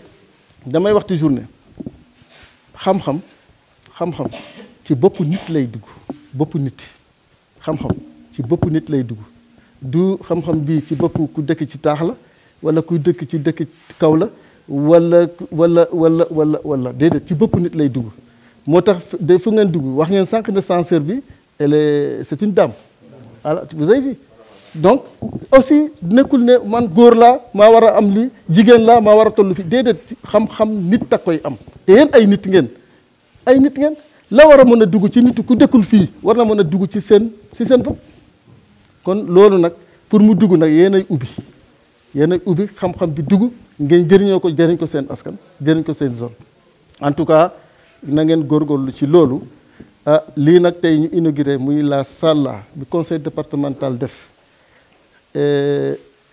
damay wax toujours ne xam-xam ci boppu nit lay dugg boppu nit xam-xam ci boppu nit lay dugg du xam-xam bii ci boppu ku dëkk ci taax la wala ku dëkk ci kaw la wala déedéet ci boppu nit lay dugg moo tax de fu ngeen dugg wax ngeen sànq ne censeur bi c'est une dame alors vous avez vu donc aussi nekkul ne man góor laa maa war a am li jigéen laa maa war a toll fi déedéet xam-xam nit a koy am te yéen ay nit ngeen la war a mën a dugg ci nit ku dëkkul fii war na mën a dugg ci seen bopp kon loolu nag pour mu dugg nag yéen ay ubbi xam-xam bi dugg ngeen jëriñ ko seen askan jëriñ ko seen zone en tout cas na ngeen góorgóorlu ci loolu lii nag tey ñu inauguré muy la salle bi conseil départemental def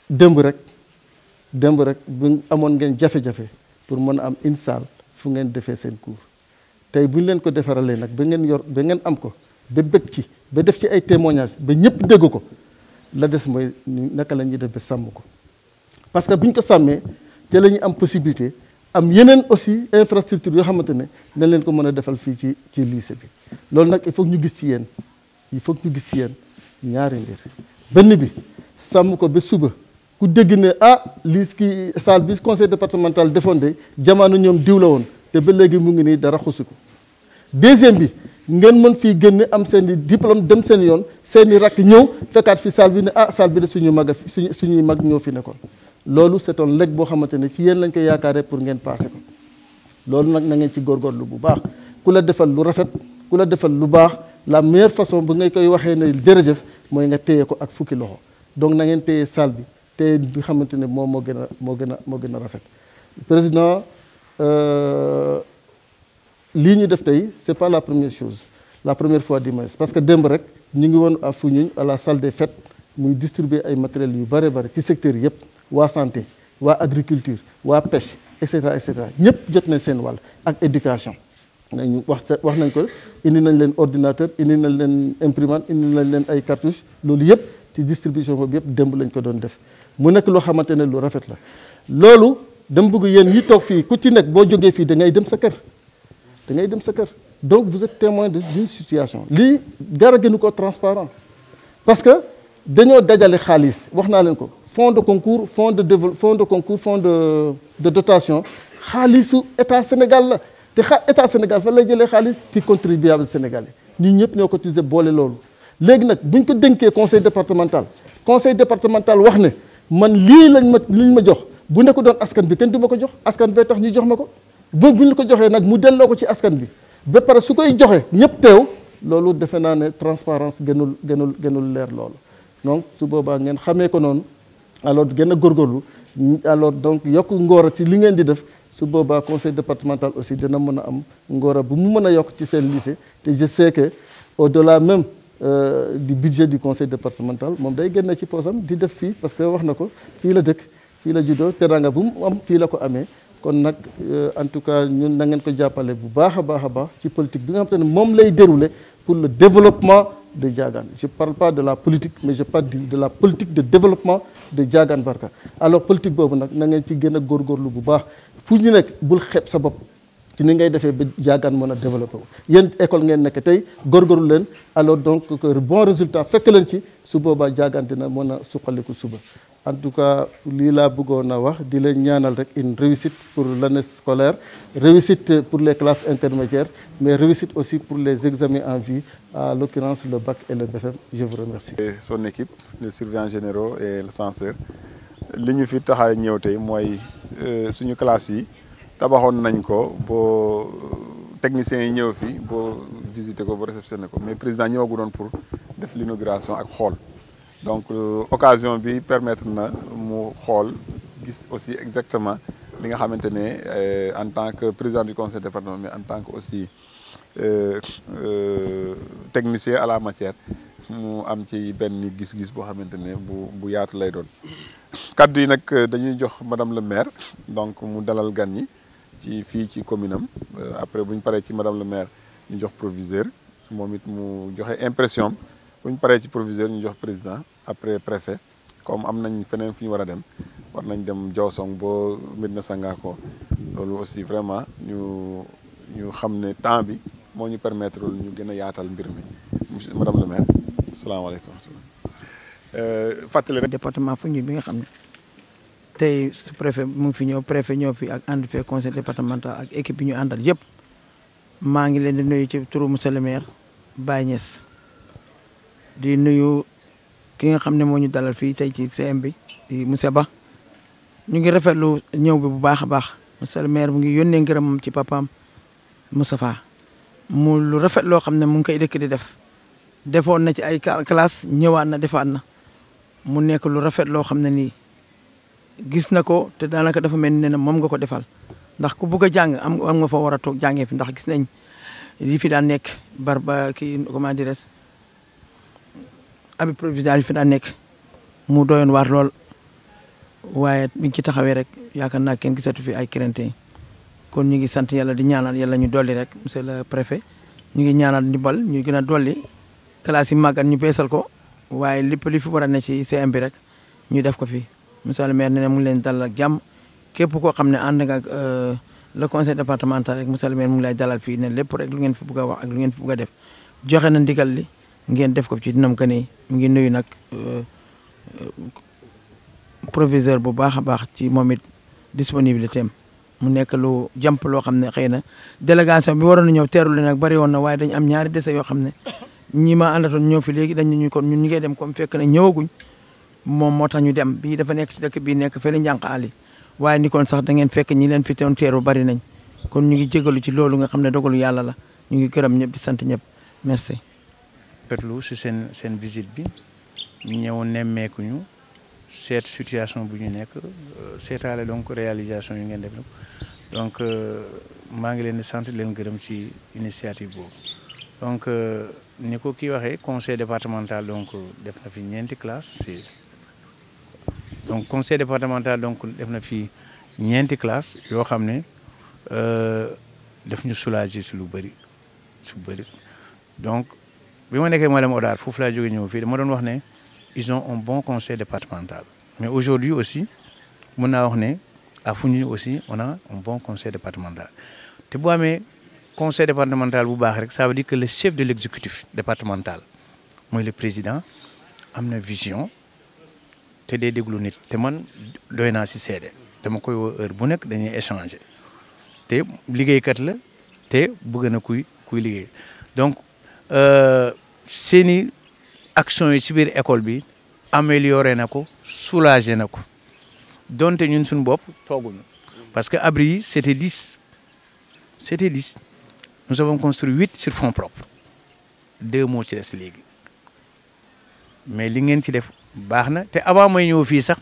démb rek bu amoon ngeen jafe-jafe pour mën a am une salle fu ngeen defee seen cours tey bu ñu leen ko defaralee nag ba ngeen am ko ba bëgg ci ba def ci ay témoignages ba ñëpp dégg ko la des mooy naka la ñuy def ba sàmm ko parce que bu ñu ko sàmmee ci la ñuy am possibilité am yeneen aussi infrastructure yoo xamante ne dañ leen ko mën a defal fii ci lycée bi loolu nag il faut ñu gis ci yéen ñaari mbir benn bi sàmm ko ba suba ku dégg ne lii ki salle bi conseil départemental defoon de jamono ñoom diw la woon te ba léegi mu ngi nii dara xusu ko deuxième bi ngeen mën fii génne am seen i diplôme dem seen yoon seen i rakk ñëw fekkaat fi salle bi ne salle bi de suñuy mag ñoo fi nekkoon loolu c'est un legs boo xamante ne ci yéen lañ ko yaakaaree pour ngeen passé ko loolu nag na ngeen ci góorgóorlu bu baax ku la defal lu rafet ku la defal lu baax la meilleure façon bu ngay koy waxee ne jërëjëf mooy nga téye ko ak fukki loxo donc na ngeen téye salle bi téye bi xamante ne moom moo gën a rafet président lii ñu def tey c'est pas la première chose la première fois du moins parce que démb rek ñu ngi woon à Foundiougne à la salle des fêtes muy distribuer ay matériels yu bare ci secteur yëpp waa santé waa agriculture waa pêche et cetera ñëpp jot nañ seen wàll ak éducation nañu wax nañ ko indi nañ leen ordinateur indi nañ leen imprimante indi nañ leen ay cartouches loolu yëpp ci distribution boobu yëpp démb lañ ko doon def mu nekk loo xamante ne lu rafet la loolu dama bëgg yéen ñi toog fii ku ci nekk boo jógee fii da ngay dem sa kër donc vous êtes témoin d'une situation lii dara gënu ko transparent parce que dañoo dajale xaalis wax naa leen ko fonds de concours fonds de dotation xaalisu état Sénégal la te état Sénégal fa lay jëlee xaalis ci contribuable sénégalais ñun ñëpp ñoo cotisé boole loolu léegi nag buñ ko dénkee conseil départemental wax ne man lii liñ ma jox bu nekk doon askan bi kenn du ma ko jox askan bee tax ñu jox ma ko buñ la ko joxee nag mu delloo ko ci askan bi ba pare su koy joxe ñëpp teew loolu defe naa ne transparence gënul leer loolu donc su boobaa ngeen xamee ko noonu alors gën a góorgóorlu alors donc yokk ngóora ci li ngeen di def su boobaa conseil départemental aussi dina mën a am ngóora bu mu mën a yokk ci seen lycée te je sais que au-delà même du budget du conseil départemental moom day génne ci poosam di def fii parce que wax na ko fii la dëkk fii la juddoo teranga bu mu am fii la ko amee kon nag en tout cas ñun na ngeen ko jàppale bu baax a baax ci politique bi nga xam te ne moom lay dérouler pour le développement de Diagane je parle pas de la politique mais je parle de la politique de développement de Diagane Barka alors politique boobu nag na ngeen ci gën a góorgóorlu bu baax fu ñu nekk bul xeeb sa bopp ci ni ngay defee ba Diagane mën a développé wu yéen école ngeen nekk tey góorgóorlu leen alors donc que bon résultat fekk leen ci su boobaa Diagane dina mën a suqaliku suba en tout cas lii laa bëggoon a wax di leen ñaanal rek une réussite pour l'année scolaire réussite pour les classes intermédiaires mais réussite aussi pour les examens en vue à l'occurrence le bac et le BFEM je vous remercie. Et son équipe les surveillants généraux et le censeur li ñu fi tax a ñëw tey mooy suñu classe yi tabaxoon nañ ko boo techniciens yi ñëw fi boo visité ko ba réceptionné ko mais président ñëwagu doon pour def l'inauguration ak xool donc occasion bi permettre na mu xool gis aussi exactement li nga xamante ne en tant que président du conseil départemental mais en tant que aussi technicien à la matière mu am ci benn gis-gis boo xamante ne bu yaatu lay doon. kaddu yi nag dañuy jox madame le maire donc mu dalal gan ñi ci fii ci commune am après bu ñu paree ci madame le maire ñu jox proviseur moom it mu joxe impression bu ñu paree ci proviseur ñu jox président après préfet comme am nañ feneen fu ñu war a dem war nañ dem Diosone boo Médina Sangako loolu aussi vraiment ñu xam ne temps bi moo ñu permettre ñu gën a yaatal mbir mi madame le maire asalaamaaleykum. fàttali rek département Foundiougne bi nga xam ne tey su préfet mu ngi fi ñëw préfet ñëw fi ak ànd fee conseil départemental ak équipe bi ñu àndal yëpp maa ngi leen di nuyu ci turu monsieur le maire Baye Niass di nuyu ki nga xam ne moo ñu dalal fii tey ci CM bi di monsieur Ba ñu ngi rafetlu ñëw bi bu baax a baax monsieur le maire mu ngi yónnee ngërëmam ci papaam Moustapha mu lu rafet loo xam ne mu ngi koy dëkk di def defoon na ci ay classe ñëwaat na defaat na mu nekk lu rafet loo xam ne nii gis na ko te daanaka dafa mel ni ne moom nga ko defal ndax ku bugg a jàng am nga fa war a toog jàngee fi ndax gis nañ li fi daan nekk barba kii comment dirais abi provisoire yi fi daan nekk mu doyoon waar lool waaye bi ci taxawee rek yaakaar naa kenn gisatu fi ay crainte kon ñu ngi sant yàlla di ñaanal yàlla ñu dolli rek monsieur le préfet ñu ngi ñaanal ndimbal ñu gën a dolli classe yi màggat ñu beesal ko waaye lépp li fi war a ne ci CM bi rek ñu def ko fi monsieur le maire ne mu ngi leen dalal ak jàmm képp koo xam ne ànd nga ak le conseil départemental rek monsieur le maire mu ngi lay dalal fii ne lépp rek lu ngeen fi bugg a wax ak lu ngeen fi bugg a def joxe na ndigal li ngeen def ko ci dinam ka ni mu ngi nuyu nag proviseur bu baax a baax ci moom it disponibilité am mu nekk lu jàmp loo xam ne xëy na délégation bi waroon na ñëw teeru leen nag bari woon na waaye dañu am ñaari dese yoo xam ne ñi ma àndatoon ñëw fi léegi dañu ñu kon ñun ñu ngi dem comme fekk ne ñëwaguñ moom moo tax ñu dem bii dafa nekk ci dëkk bii nekk fële njànq ali waaye ni kon sax da ngeen fekk ñi leen fi teewoon teeru bari nañ kon ñu ngi jégalu ci loolu nga xam ne dogalu yàlla la ñu ngi gërëm ñëpp di sant ñëpp merci. petlu si seen visite bi ñu ñëwoon nemmeeku ñu seet situation bu ñu nekk seetaale donc réalisation yu ngeen def donc maa ngi leen di sant leen gërëm ci initiative boobu donc ni ko kii waxee conseil départemental donc def na fi ñeenti classe si donc conseil départemental donc def na fi ñeenti classe yoo xam ne def ñu soulager si lu bëri donc bi ma nekkee madame Odar foofu laa jóge ñëw fii dama doon wax ne ils ont un bon conseil départemental mais aujourd'hui aussi mën naa wax ne à Foundiougne aussi on a un bon conseil départemental te bu amee conseil départemental bu baax rek ça veut dire que le chef de l'exécutif départemental mooy le président am na vision te day déglu nit te man doy naa si seede dama koy woo heure bu nekk dañuy échanger te liggéeykat la te bëgg na kuy liggéey donc seeni action yi ci biir école bi amélioré na ko soulagé na ko donte ñun suñu bopp tooguñu parce que abri yi c'était 10 nous avons construit 8 sur fonds propres 2 moo ci des léegi mais li ngeen ci def baax na te avant may ñëw fii sax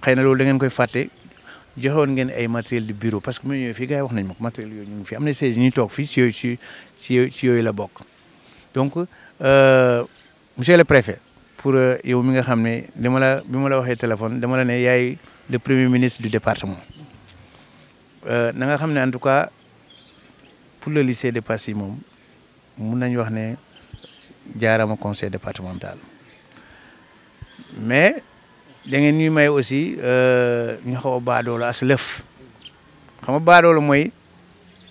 xëy na loolu da ngeen koy fàtte joxewoon ngeen ay matériel de bureau parce que may ñëw fii gars yi wax nañ ma ko matériel yooyu ñu ngi fi am na siège ñuy toog fii ci yooyu la bokk donc monsieur le préfet pour yow mi nga xam ne bi ma la waxee téléphone dama la ne yaay le premier ministre du département na nga xam ne en tout cas pour le lycée de Passy moom mun nañu wax ne jaarama conseil départemental mais da ngeen ñuy may aussi ñu xaw a baadoolo as lëf xam nga baadoolo mooy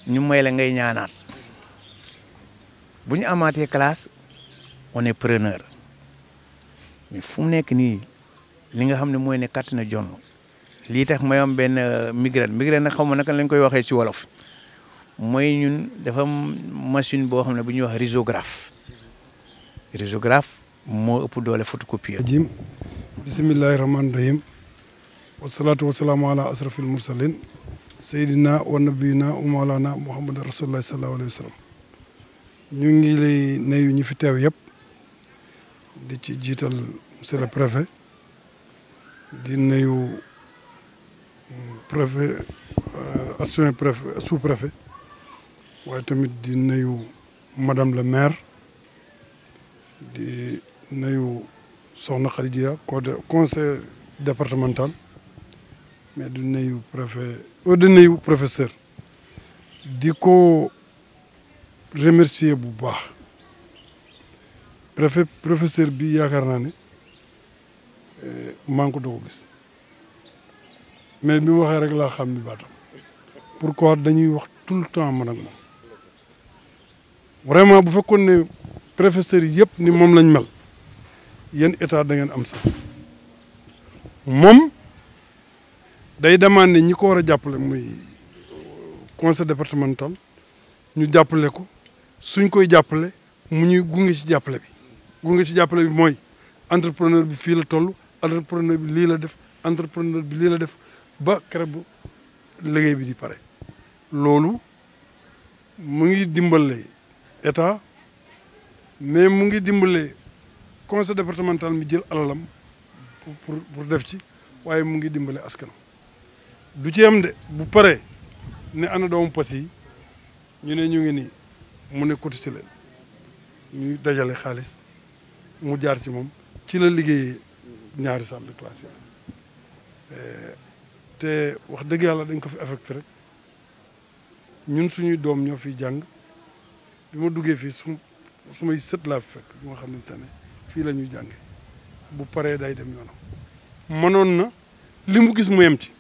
ñu may la ngay ñaanaat bu ñu amaatee classe on est preneur mais fu mu nekk nii li nga xam ne mooy ne katt na jonn lii tax may am benn migraine nag xaw ma naka lañ koy waxee ci wolof mooy ñun dafa am machine boo xam ne bu ñuy wax risographe moo ëpp doole photocopieur. jim bisimillahi rahmaani rahim wasalaatu wasalaamu ala asrafil mursalin Seydina wa nabiyina wa mawlana Muhammad rasulullah sallallahu alayhi wa sallam. ñu ngi lay nuyu ñi fi teew yëpp di ci jiital monsieur le préfet di nuyu préfet adjoint préfet sous-préfet waaye tamit di nuyu madame le maire di nuyu soxna Khadija conseil départemental mais di nuyu préfet di nuyu professeur di ko remercier bu baax professeur bi yaakaar naa ne maa ngi ko doog a gis mais bi mu waxee rek laa xam ni baatam pourquoi dañuy wax tout le temps man ak moom vraiment bu fekkoon ne professeur yi yëpp ni moom lañ mel yéen état da ngeen am sens moom day demandé ñi ko war a jàppale muy conseil départemental ñu jàppale ko suñ koy jàppale mu ñuy gunge ci jàppale bi mooy entrepreneur bi fii la toll entrepreneur bi lii la def entrepreneur bi lii la def ba keroog bu liggéey bi di pare loolu mu ngi dimbale état mais mu ngi dimbale conseil départemental mi jël alalam pour def ci waaye mu ngi dimbale askan du ci am de bu paree ne ana doomu Passy yi ñu ne ñu ngi nii mu ne cotisé leen ñuy dajale xaalis mu jaar ci moom ci la liggéeyee ñaari salle de classe yi te wax dëgg yàlla dañ ko fi affecté rek ñun suñuy doom ñoo fiy jàng bi ma duggee fii su may sët laa fi fekk bi nga xamante ne fii la ñuy jànge bu paree day dem yoonam mënoon na li mu gis mu yem ci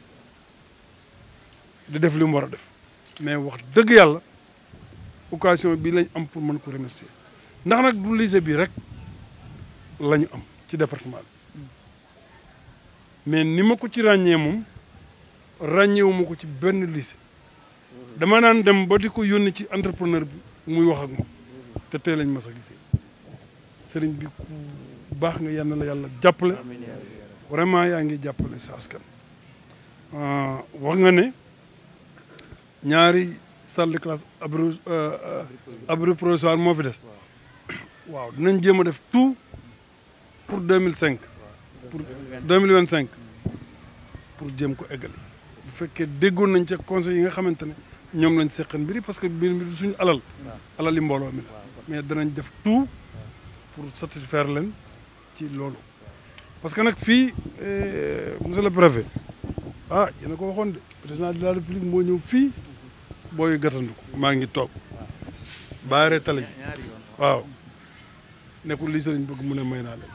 di def li mu war a def mais wax dëgg yàlla occasion bi lañ am pour mën ko remercier ndax nag du lycée bi rek la ñu am ci département bi mais ni ma ko ci ràññee moom ràññeewuma ko ci benn lycée dama naan dem ba di ko yónni ci entrepreneur bi muy wax ak moom te tey lañ mas a gisee sëriñ bi ku baax nga yal na la yàlla jàppale vraiment yaa ngi jàppale sa askan wax nga ne ñaari salle de classe abri provisoire moo fi des waaw dinañ jéem a def tout pour 2005 pour 2025 pour jéem ko eggali bu fekkee déggoon nañ ca conseil yi nga xamante ne ñoom lañ seqan mbiri parce que mbir mi du suñu alal yi mbooloo mi la mais danañ def tout pour satisfaire leen ci loolu parce que nag fii monsieur le préfet yéen a ko waxoon de président de la république moo ñëw fii booy gàttandu ko maa ngi toog baare tali waaw nekkul lii sëriñ bëgg mu ne may naa leen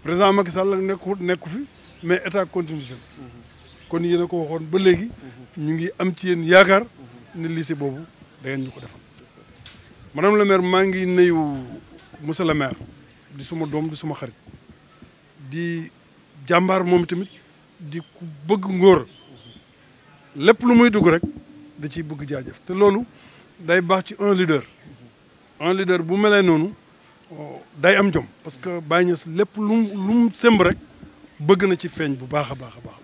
président Macky Sall nekku fi mais état continue kon yéen a ko waxoon ba léegi ñu ngi am ci yéen yaakaar ne lycée boobu da ngeen ñu ko defal madame le maire maa ngi nuyu monsieur le maire di suma doom di suma xarit di jàmbaar moom tamit di ku bëgg ngóor lépp lu muy dugg rek da ciy bëgg jaajëf te loolu day baax ci un leader bu melee noonu day am jom parce que Baye Niass lépp lu mu sëmb rek bëgg na ci feeñ bu baax a baax a baax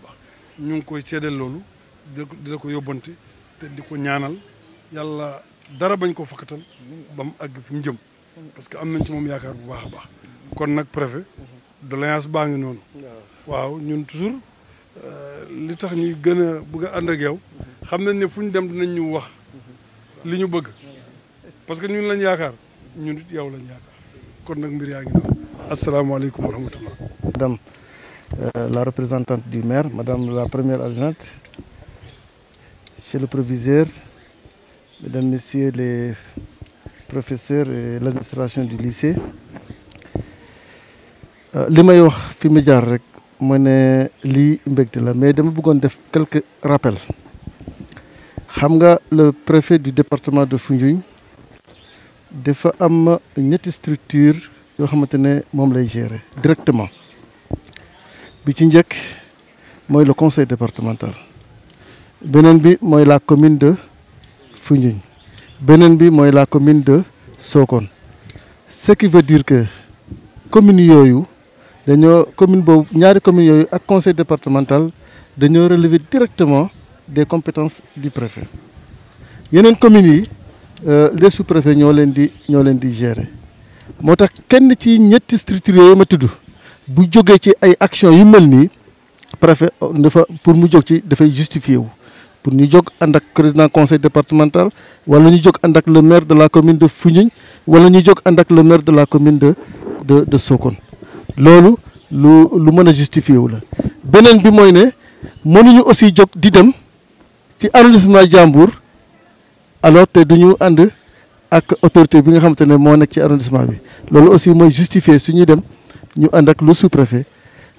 ñu ngi koy seedeel loolu di la ko yóbbante te di ko ñaanal yàlla dara bañ ko fakkatal ba mu àgg fi mu jëm parce que am nañ ci moom yaakaar bu baax a baax kon nag préfet doléance baa ngi noonu waaw ñun toujours li tax ñuy gën a bëgg a ànd ak yow xam nañ ne fu ñu dem dinañ ñu wax li ñu bëgg parce que ñun lañ yaakaar ñun it yow lañ yaakaar kon nag mbir yaa ngi noonu asalaamaaleykum wa rahmatullah. Madame la représentante du maire, madame la première adjointe, monsieur le proviseur, mesdames, messieurs les professeurs et l'administration du lycée. li may wax fi mu jaar rek moo ne lii mbégte la mais dama bëggoon def quelques rappels xam nga le préfet du département de Foundiougne dafa am ñetti structure yoo xamante ne moom lay gérer directement bi ci njëkk mooy le conseil départemental beneen bi mooy la commune de Foundiougne beneen bi mooy la commune de Sokone ce qui veut dire que commune yooyu dañoo commune boobu ñaari commune yooyu ak conseil départemental dañoo relever directement des compétences du préfet yeneen communes yi les sous-préfets ñoo leen di gérer moo tax kenn ci ñetti structures yooyu ma tudd bu jógee ci ay actions yu mel nii préfet dafa pour mu jóg ci dafay justifier wu pour ñu jóg ànd ak président conseil départemental wala ñu jóg ànd ak le maire de la commune de Foundiougne wala ñu jóg ànd ak le maire de la commune de Sokone loolu lu mën a justifier wu la. beneen bi mooy ne mënuñu aussi jóg di dem ci arrondissement Diambour alors te duñu ànd ak autorité bi nga xamante ne moo nekk ci arrondissement bi loolu aussi mooy justifier suñuy dem ñu ànd ak le sous-préfet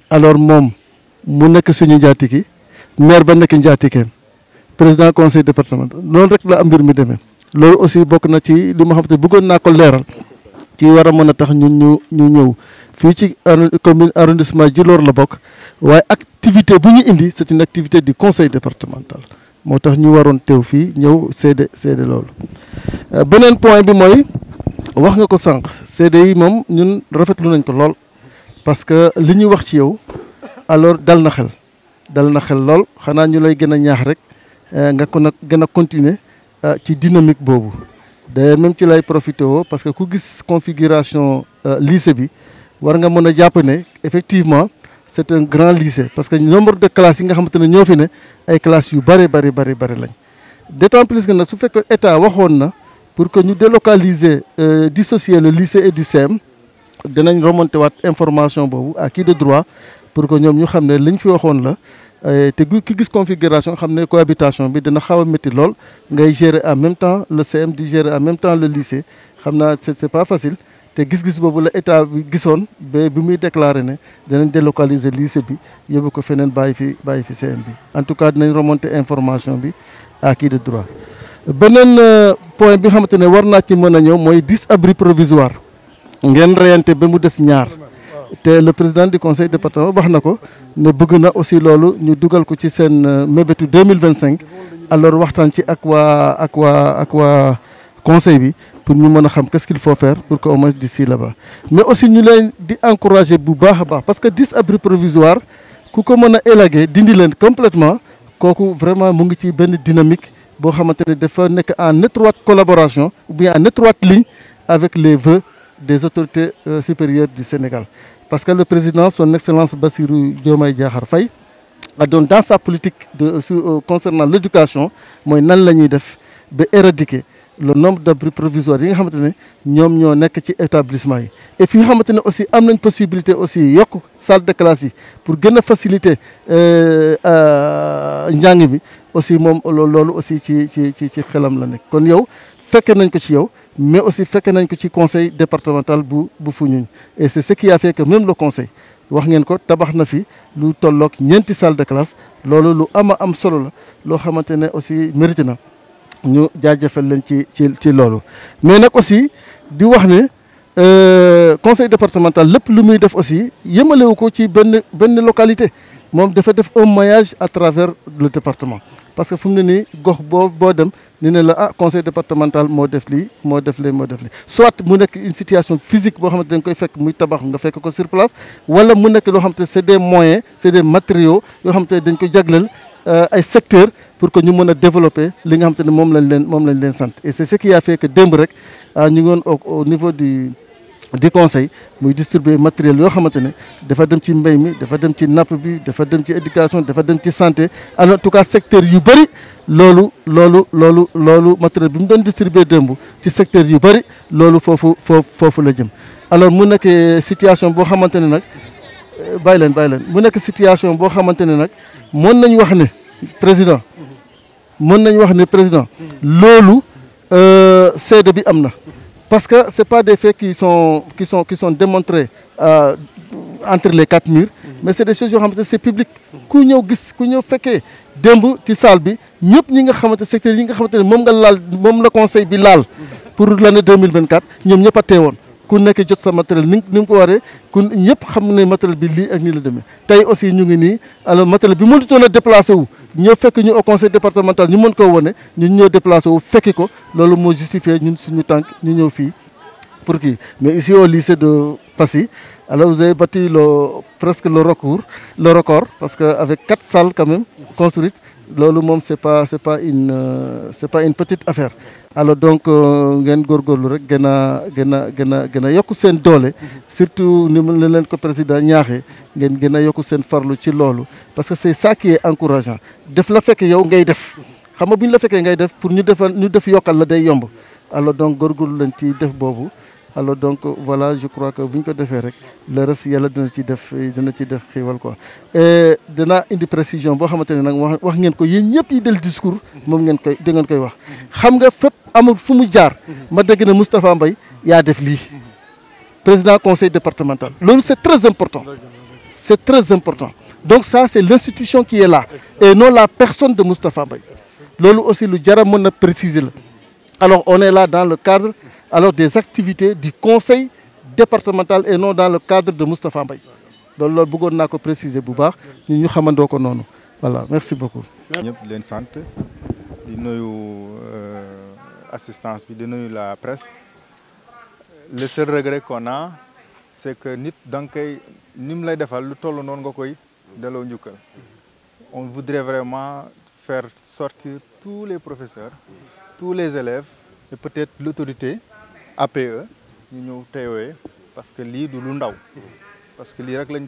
alors moom mu nekk suñu njaatige maire ba nekk njaatikeem président conseil départemental loolu rek la am mbir mi demee loolu aussi bokk na ci li ma xam te bëggoon naa ko leeral ci war a mën a tax ñu ñëw fii ci commune arrondissement Djilor la bokk waaye activité bu ñu indi c'est une activité du conseil départemental moo tax ñu waroon teew fii ñëw seede loolu. beneen point bi mooy wax nga ko sànq seede yi moom ñun rafetlu nañ ko lool parce que li ñuy wax ci yow alors dal na xel lool xanaa ñu lay gën a ñaax rek nga ko nag gën a continuer ci dynamique boobu d'ailleurs même ci lay profité woo parce que ku gis configuration lycée bi war nga mën a jàpp ne effectivement c'est un grand lycée parce que nombre de classes yi nga xamante ne ñoo fi ne ay classes yu bari lañ d'autant plus que nag su fekkee état waxoon na pour que ñu délocaliser dissocier le lycée et du CEM dinañ remonter waat information boobu à qui de droit pour que ñoom ñu xam ne liñ fi waxoon la te ki gis configuration xam ne cohabitation bi dina xaw a métti lool ngay gérer en même temps le CM di gérer en même temps le lycée xam naa c'est pas facile te gis-gis boobu la état bi gisoon ba bi muy déclaré ne danañ délocaliser lycée bi yóbbu ko feneen bàyyi fi CM bi en tout cas dinañ remonter information bi à qui de droit. beneen point bi xamante ne war naa ci mën a ñëw mooy 10 abris provisoires ngeen reyante ba mu des ñaar te le président du conseil départemental wax na ko ne bëgg na aussi loolu ñu dugal ko ci seen mébétu 2025 alors waxtaan ci ak waa conseil bi pour ñu mën a xam qu'est-ce qu'il faut faire pour que au moins d'ici là-bas mais aussi ñu leen di encourager bu baax a baax parce que 10 abris provisoires ku ko mën a élaguer dindi leen complètement kooku vraiment mu ngi ci benn dynamique boo xamante ne dafa nekk en étroite collaboration ou bien en étroite ligne avec les vœux des autorités supérieures du Sénégal parce que le président son excellence Bassirou Diomaye Diakhar Faye a doon dans sa politique concernant l'éducation mooy nan la ñuy def ba éradiquer le nombre d'abris provisoires yi nga xamante ne ñoom ñoo nekk ci établissement yi et fi nga xamante ne aussi am nañ possibilité aussi yokk salle de classe yi pour gën a faciliter njàng mi aussi moom loolu aussi ci xelam la nekk kon yow fekke nañ ko ci yow mais aussi fekke nañ ko ci conseil départemental bu Foundiougne et c'est ce qui a fait que même le conseil wax ngeen ko tabax na fi lu tolloog 4 salle de classe loolu lu am solo la loo xamante ne aussi mérité na ñu jaajëfal leen ci loolu mais nag aussi di wax ne conseil départemental lépp lu muy def aussi yemalewu ko ci benn localité moom dafa def un maillage à travers le département parce que fu mu ne nii gox boo dem ni ne la conseil départemental moo def lii soit mu nekk une situation physique boo xamante dañ koy fekk muy tabax nga fekk ko sur place wala mu nekk loo xamante c'est des moyens c'est des matériaux yoo xamante dañ ko jagleel ay secteurs pour que ñu mën a développer li nga xamante ne moom lañ leen sant et c'est ce qui a fait que démb rek ñu ngi woon au niveau du conseil muy distribuer matériel yoo xamante ne dafa dem ci mbéy mi dafa dem ci napp bi dafa dem ci éducation dafa dem ci santé en tout cas secteur yu bëri loolu matériel bi mu doon distribuer démb ci secteur yu bëri loolu foofu la jëm alors mu nekk situation boo xamante ne nag bàyyi leen mu nekk situation boo xamante ne nag mën nañ wax ne président loolu seede bi am na parce que c'est pas des faits qui sont démontrés entre les 4 murs mais c'est des choses yoo xamante c'est public ku ñëw fekkee démb ci salle bi ñëpp ñi nga xamante secteur yi nga xamante ne moom la conseil bi laal pour l'année 2024 ñoom ñëpp a teewoon ku nekk jot sa matériel ni mu ko waree ku ñëpp xam ne matériel bi lii ak nii la demee tey aussi ñu ngi nii alors matériel bi mënutoon a déplacé wu ñoo fekk ñu au conseil départemental ñu mën koo wone ñun ñoo déplacé wu fekki ko loolu moo justifié ñun suñu tànk ñu ñëw fii pour kii mais ici au lycée de Passy Alors vous avez battu presque le record, parce qu'avec 4 salles quand même construites, c'est pas une petite affaire. Alors donc ngeen góorgóorlu rek gën a yokk seen doole, surtout ni mu leen ko président ñaaxee ngeen gën a yokk seen farlu ci loolu, parce que c'est ça qui est encourageant. Def la fekk yow ngay def, xam nga bu ñu la fekkee ngay def pour ñu def yokkal la day yomb. Alors donc góorgóorlu leen ci def boobu. Alors donc voilà, je crois que bu ñu ko defee rek le reste yàlla dina ci def xiiwal quoi. Et dina indi précision boo xamante ne nag wax ngeen ko yéen ñëpp yi del discours moom da ngeen koy wax. Xam nga fépp amul fu mu jaar ma dégg ne Moustapha Mbaye yaa def lii, président conseil départemental. Loolu c'est très important. C'est très important. Donc ça c'est l'institution qui est là et non la personne de Moustapha Mbaye. Loolu aussi lu jar a mën a préciser la. Alors on est là dans le cadre des activités du conseil départemental et non dans le cadre de Moustapha Mbaye. Donc loolu bëggoon naa ko préciser bu baax ñu xamandoo ko noonu. Voilà, merci beaucoup. ñëpp di leen sant di nuyu assistance bi di nuyu la presse. Le seul regret qu'on a c'est que nit danga koy ni mu lay defal lu toll noonu nga koy delloo njukkal. On voudrait vraiment faire sortir tous les professeurs, tous les élèves et peut-être l'autorité APE ñu ñëw teewee parce que lii du lu ndaw, parce que lii rek lañ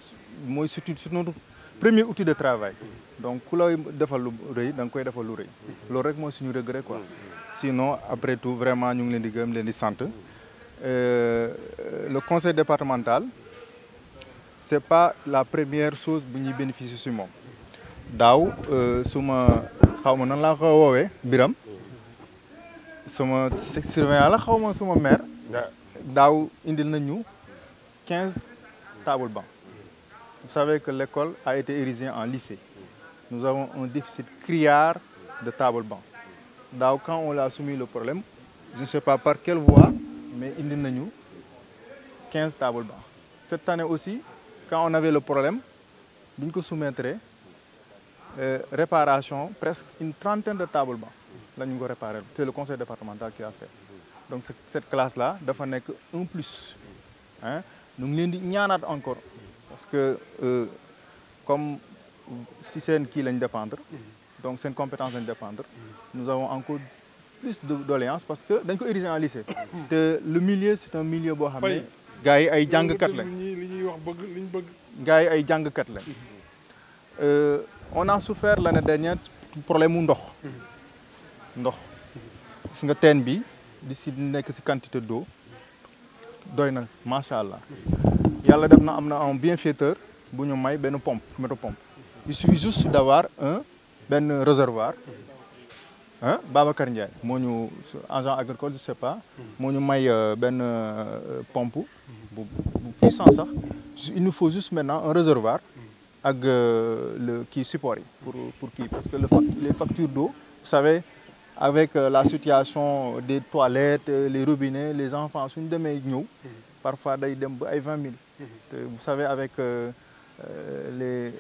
mooy surtout notre premier outil de travail. Donc ku lay defal lu rëy da nga koy defal lu rëy loolu rek mooy suñu regret quoi. Sinon après tout vraiment ñu ngi leen di gërëm leen di sant. Le conseil départemental c'est pas la première chose bu ñuy bénéficier si moom. Daaw suma xaw ma nan laa ko woowee Biram sama surveillant la xaw ma suma maire daaw indil nañu 15 tables bancs. Vous savez que l'école a été érigée en lycée. Nous avons un déficit criard de tables bancs. Daaw quand on a soumis le problème, je ne sais pas par quelle voie, mais indil nañu 15 tables bancs. Cette année aussi, quand on avait le problème, duñ ko soumettre réparation presque une trentaine de tables bancs. Là ñu ko réparer, c'est le conseil départemental qui a fait. Donc cette classe là dafa nekk un plus. Hein? Ñu ngi leen di ñaanaat encore parce que comme si seen kii lañ dépendre, donc seen compétence lañ dépendre, nous avons encore plus de doléances parce que dañ ko ériger en lycée. Te le milieu c'est un milieu boo xam ne gars yi ay jàngkat lañ. Gars yi ay jàngkat lañ. On a souffert l'année dernière problème mu ndox. Gis nga teen bi di si nekk si quantité d'eau doy na macha allah yàlla def na am na un bienfaiteur bu ñu may benn pompe motopompe. Il suffit juste d'avoir benn réservoir. Babacar Ndiaye moo ñu agent agricole je sais pas moo ñu may benn pompe bu puissant sax. Il nous faut juste maintenant un réservoir ak le kii support yi pour kii parce que les factures d'eau vous savez avec la situation des toilettes les robinets les enfants suñu demee ñëw parfois day dem ba ay 20 000. Vous savez avec les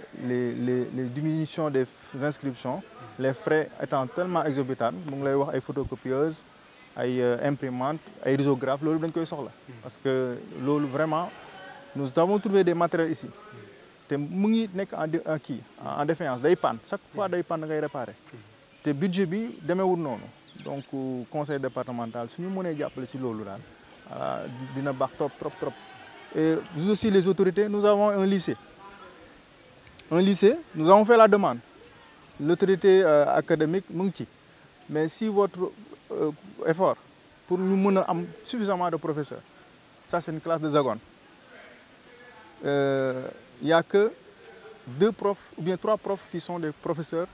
diminutions des inscriptions les frais étant tellement exorbitants mu ngi lay wax ay photocopieuses ay imprimantes ay risographes loolu dañ koy soxla parce que loolu vraiment nous avons trouvé des matériels ici te mu ngi nekk en défaillance day panne chaque fois day panne da ngay réparer te budget bi demeewul noonu donc conseil départemental suñu mënee jàppale ci loolu daal dina baax trop et vous aussi les autorités nous avons un lycée nous avons fait la demande l'autorité académique mu ngi ci mais si votre effort pour ñu mën a am suffisamment de professeurs ça c'est une classe de seconde. Il y a que 2 profs ou bien 3 profs qui sont des professeurs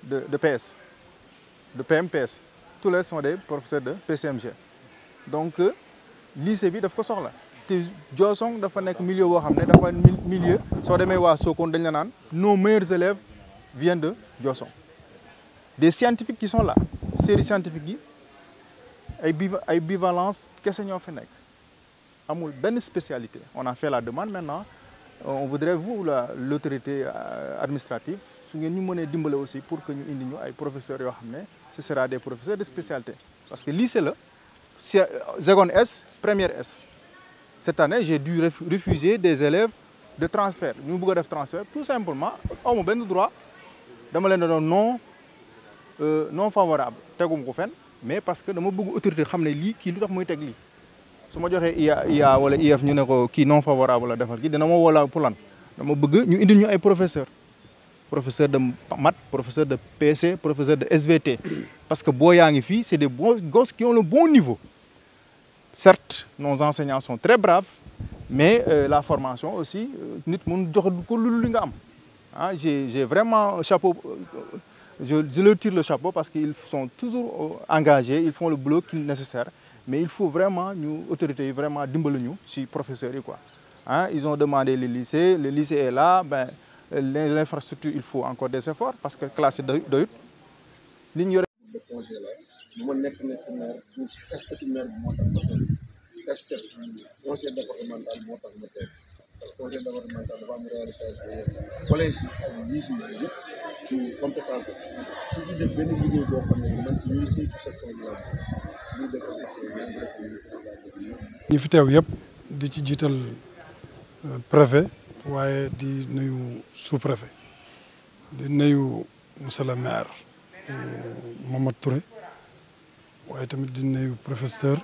de PS, de PMPS. Tous les sont des professeurs de PCMG. Donc lycée bi daf ko soxla te Diossong dafa nekk milieu boo xam ne dafa milieu soo demee waa Sokone dañ la naan nos meilleurs élèves viennent de Diossong. Des scientifiques qui sont là série scientifique yi ay bivalence kese ñoo fi nekk. Amul benn spécialité. On a fait la demande maintenant. On voudrait l'autorité administrative su ngeen ñu mënee dimbale aussi pour que ñu indi ñu ay professeurs yoo xam ne ce sera des professeurs de spécialité parce que lycée la seconde S première S Cette année, j'ai dû refuser des élèves de transfert. Nous avons fait transfert tout simplement. On a le droit de non favorable. Mais parce que nous avons l'autorité qui nous a dit si je dis IA ou IF qui non favorable à la pour l'an. Nous avons des professeurs. Professeurs de maths, professeurs de PC, professeurs de SVT. Parce que les c'est des gosses qui ont le bon niveau. Certes, nos enseignants sont très braves, mais la formation aussi, j'ai vraiment un chapeau. Je leur tire le chapeau parce qu'ils sont toujours engagés, ils font le boulot qu'il est nécessaire. Mais il faut vraiment, nous, autorités, vraiment dimbaler nous, si professeurs. Ils ont demandé le lycée est là, l'infrastructure, il faut encore des efforts parce que la classe est doyut. Conseil départemental moo tax ma tey parce que conseil départemental dafa am réalisation collège yi ak lycée yi yëpp compétence su ñu def benn liggéey boo xam ne man ci ñuy suñu section bi la ñu def section ñi fi teew yëpp di ci jiital préfet waaye di nuyu sous-préfet di nuyu monsieur le maire Mamadou Touré waaye tamit di nuyu professeur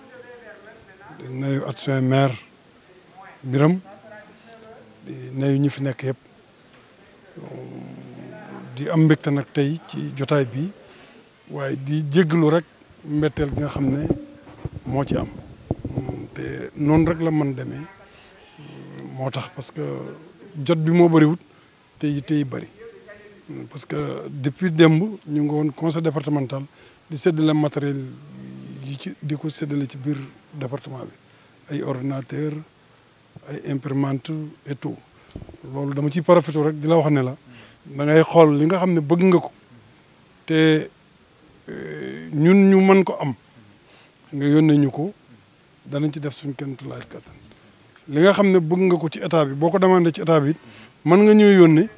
di nuyu adjoint maire Biram di nuyu ñi fi nekk yëpp di am mbégte nag tey ci jotaay bi waaye di jéggalu rek mbetteel gi nga xam ne moo ci am te noonu rek la mën demee moo tax parce que jot bi moo bëriwut te yi tey bëri parce que depuis démb ñu ngi woon conseil départemental di séddale matériel yi ci di ko séddale ci biir département bi ay ordinateur ay imprimante et tout loolu dama ciy profité rek di la wax ne la da ngay xool li nga xam ne bëgg nga ko te ñun ñu mën ko am nga yónnee ñu ko danañ ci def suñ kenn tulaay kattan li nga xam ne bëgg nga ko ci état bi boo ko demandé ci état bi it mën nga ñëw yónnee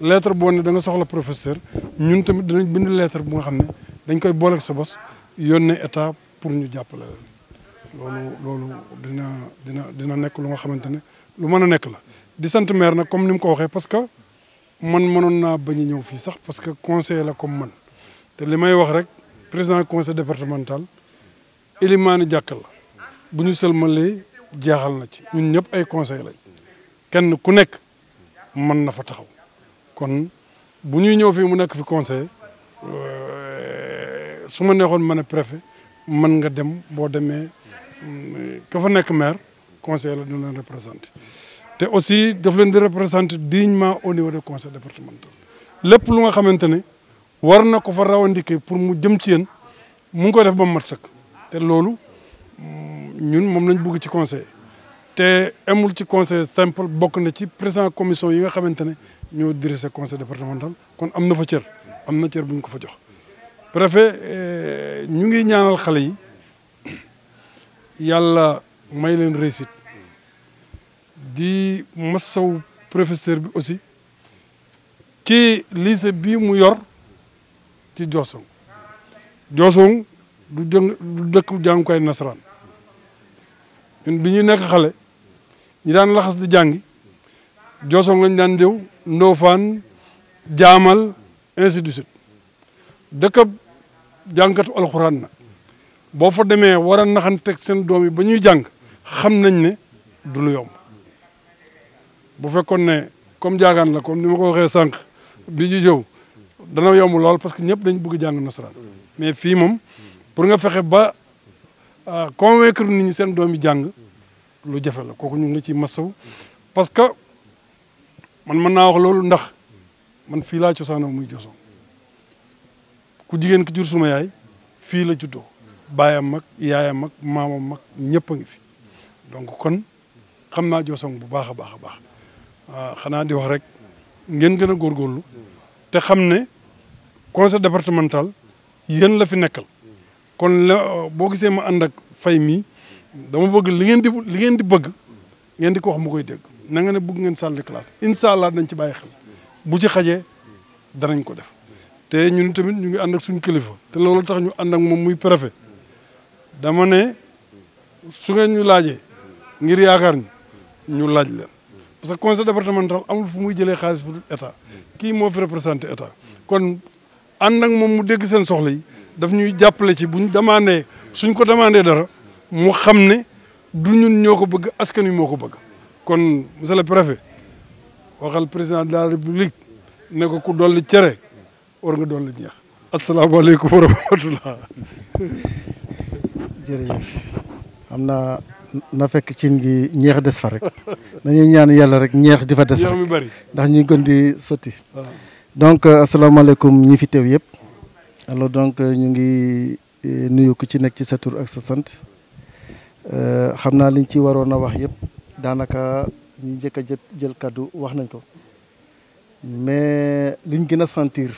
lettre boo ne da nga soxla professeur ñun tamit danañ bind lettre bu nga xam ne dañ koy boole ak sa bos yónnee état pour ñu jàppale loolu dina nekk lu nga xamante ne lu mën a nekk la. di sant maire nag comme ni mu ko waxee parce que man mënoon naa bañ a ñëw fii sax parce que conseiller la comme man te li may wax rek président conseil départemental élimaani jàkka la bu ñu sëlmalee jaaxal na ci ñun ñëpp ay conseil lañ kenn ku nekk mën na fa taxaw kon bu ñuy ñëw fii mu nekk fi conseil su ma neexoon ma ne préfet mën nga dem boo demee ka fa nekk maire conseil la dina leen représenté te aussi daf leen di représenté dignement au niveau du conseil départemental lépp lu nga xamante ne war na ko fa rawandike pour mu jëm ci yéen mu ngi ko def ba mu mat sëkk te loolu ñun moom lañ bëgg ci conseil te amul ci conseil simple bokk na ci président commission yi nga xamante ne ñoo dirigé conseil départemental kon am na fa cër am na cër bu ñu ko fa jox préfet ñu ngi ñaanal xale yi yàlla may leen réussite di masaw professeur bi aussi ci lycée bii mu yor ci Diossong Diossong du dëkk jàngukaay nasaraan ñun bi ñuy nekk xale ñi daan laxas di jàngi Diossong lañ daan jëw Ndofane jaamal ainsi de suite dëkk jàngkatu alxuraan na boo fa demee war a naxanteeg seen doom yi ba ñuy jàng xam nañ ne du lu yomb bu fekkoon ne comme jaagaan la comme ni ma ko waxee sànq bi ñu jëw dana yomb lool parce que ñëpp dañ bëgg jàng nasaraan mais fii moom pour nga fexe ba convaincre nit ñi seen doom yi jàng lu jafe la kooku ñu ngi la ciy masaw parce que man mën naa wax loolu ndax man fii laa cosaanoo muy Diossong ku jigéen ki jur suma yaay fii la juddoo baayam mag yaayam mag maamam mag ñëpp a ngi fi donc kon xam naa Diossong bu baax a baax a baax xanaa di wax rek ngeen gën a góorgóorlu te xam ne conseil départemental yéen la fi nekkal kon la boo gisee ma ànd ak fay mii dama bëgg li ngeen di bëgg ngeen di ko wax mu koy dégg na nga ne bëgg ngeen salle de classe incha allah dañ ci bàyyi xel bu ci xajee danañ ko def te ñun tamit ñu ngi ànd ak suñu kilifa te loolu tax ñu ànd ak moom muy préfet dama ne su ngeen ñu laajee ngir yaakaar ñu laaj leen parce que conseil départemental amul fu muy jëlee xaalis pour état kii moo fi représenté état kon ànd ak moom mu dégg seen soxla yi daf ñuy jàppale ci buñ demandé suñ ko demandé dara mu xam ne du ñun ñoo ko bëgg askan wi moo ko bëgg kon monsieur le préfet waxal président de la république ne ko ku dolli cere war nga dolli ñeex asalaamaaleykum wa rahmatullah jërëjëf xam naa na fekk cin gi ñeex des fa rek dañuy ñaan yàlla rek ñeex di fa des rek ndax ñu gën di sotti donc asalaamaaleykum ñi fi teew yëpp alors donc ñu ngi nuyu ku ci nekk ci sa tur ak sa sant xam naa liñ ci waroon a wax yëpp daanaka ñu njëkk a jël kaddu wax nañ ko mais liñ gën a sentir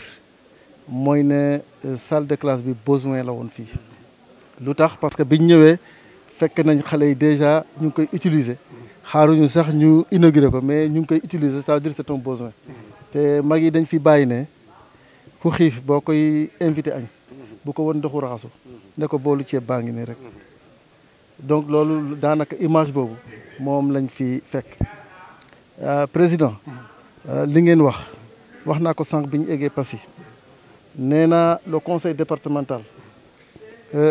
mooy ne salle de classe bi besoin la woon fii lu tax parce que biñ ñëwee fekk nañ xale yi déjà ñu ngi koy utiliser xaaruñu sax ñu inauguré ko mais ñu ngi koy utiliser c'est-à-dire c'est un besoin te mag yi dañ fi bàyyi ne ku xiif boo koy invité añ bu ko won ndoxu raxasu ne ko boolu ceeb baa ngi nii rek donc loolu daanaka image boobu moom lañ fi fekk président li ngeen wax naa ko sànq bi ñu eggee Passy nee naa le conseil départemental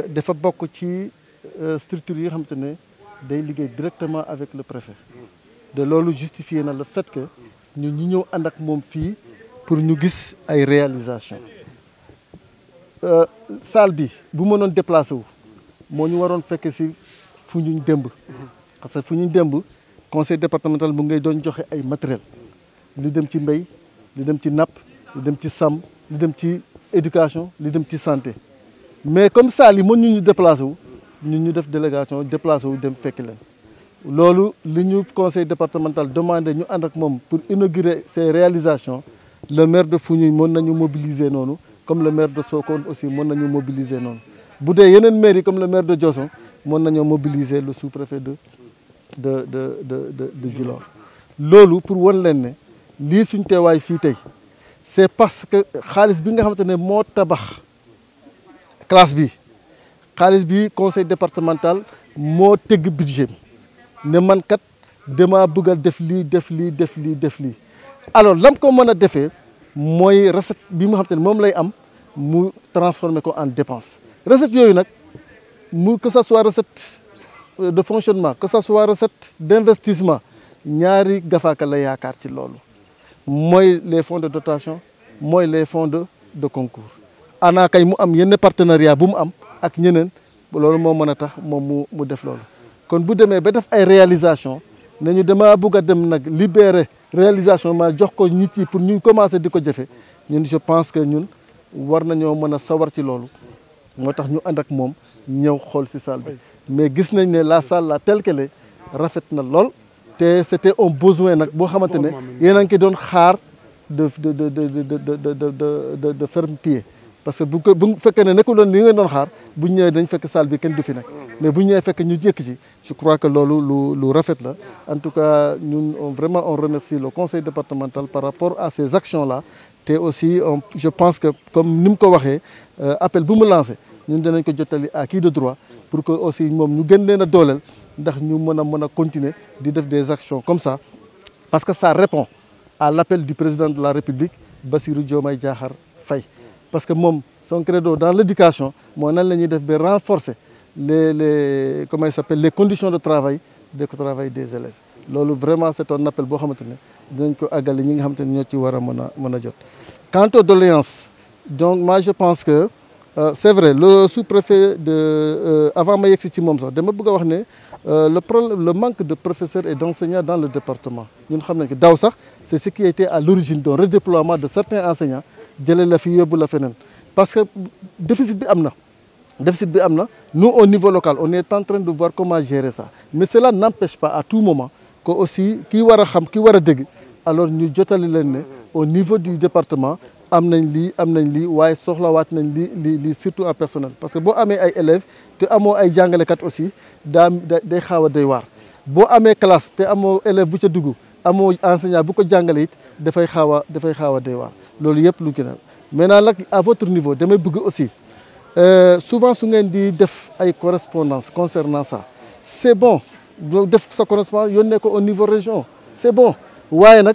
dafa bokk ci structure yi nga xamante ne day liggéey directement avec le préfet de loolu justifié na le fait que ñu ñëw ànd ak moom fii pour ñu gis ay réalisation salle bi bu mënoon déplacé wu moo ñu waroon fekk si fu ñu démb parce que fu ñu démb conseil départemental bu ngay doon joxe ay matériel li dem ci mbéy li dem ci napp li dem ci sàmm li dem ci éducation li dem ci santé mais comme salle yi mën ñu déplacé wu ñu def délégation déplacé wu dem fekk leen loolu li ñu conseil départemental demandé ñu ànd ak moom pour inaugurer ces réalisations le maire de Foundiougne mën nañu mobiliser noonu comme le maire de Sokone aussi mën nañu mobiliser noonu bu dee yeneen maires yi comme le maire de Diossong mën nañoo mobiliser le sous-préfet de Djilor loolu pour wan leen ne lii suñ teewaay fii tey c'est parce que xaalis bi nga xamante ne moo tabax classe bi xaalis bi conseil départemental moo tëgg budget bi ne man kat dama bëgg a def lii alors lam ko mën a defee mooy recette bi nga xamante ne moom lay am mu transformer ko en dépense recette yooyu nag mu que ça soit recette de fonctionnement que ça soit recette d'investissement ñaari gafaaka la yaakaar ci loolu mooy les fonds de dotation mooy les fonds de concours ana kay mu am yenn partenariat bu mu am ak ñeneen loolu moo mën a tax moom mu def loolu kon bu demee ba def ay réalisation nañu dama bëgg a dem nag libérer réalisation ma jox ko nit yi pour ñu commencer di ko jëfe ñun je pense que ñun war nañoo mën a sawar ci loolu moo tax ñu ànd ak moom ñëw xool ci salle bi mais gis nañ ne la salle la telle qu'elle est rafet na lool te c'était un besoin nag boo xamante ne yéen a ngi doon xaar de ferme pied parce que bu fekkee ne nekkul doon li ngeen doon xaar bu ñu ñëwee dañ fekk salle bi kenn du fi nekk mais bu ñu ñëwee fekk ñu jékki ci je crois que loolu lu rafet la en tout cas ñun vraiment on remercie le conseil départemental par rapport à ces actions là te aussi je pense que comme ni mu ko waxee appel bu mu lancé ñun dinañ ko jottali à qui de droit pour que aussi moom ñu gën leen a dooleel ndax ñu mën a continuer di def des actions comme ça parce que ça répond à l'appel du président de la République Bassirou Diomaye Diakhar Faye parce que moom son credo dans l'éducation moo nan la ñuy def ba renforcer les comment il s'appelle les conditions de travail des élèves loolu vraiment c'est un appel boo xamante ne dinañ ko àggale ñi nga xamante ne ñoo ci war a mën a jot. Quant aux doléances donc moi je pense que c'est vrai le sous-préfet avant ma yegsi ci moom sax dama bëgg a wax ne le manque de professeurs et d'enseignants dans le département ñun xam nañ que daaw sax c'est ce qui a été à l'origine d'un redéploiement de certains enseignants jëlee la fi yóbbu la feneen parce que déficit bi am na nous au niveau local on est en train de voir comment gérer ça mais cela n'empêche pas à tout moment que aussi kii war a xam kii war a dégg alors ñu jotali leen ne au niveau du département am nañ lii waaye soxlawaat nañ lii surtout en personnel parce que boo amee ay élèves te amoo ay jàngalekat aussi day xaaw a doy waar boo amee classe te amoo élève bu ca dugg amoo enseignant bu ko jàngale it dafay xaaw a doy waar loolu yëpp lu gën a maintenant nag à votre niveau damay bëgg aussi souvent su ngeen di def ay correspondance concernant ça c'est bon def sa correspondance yónnee ko au niveau région c'est bon waaye nag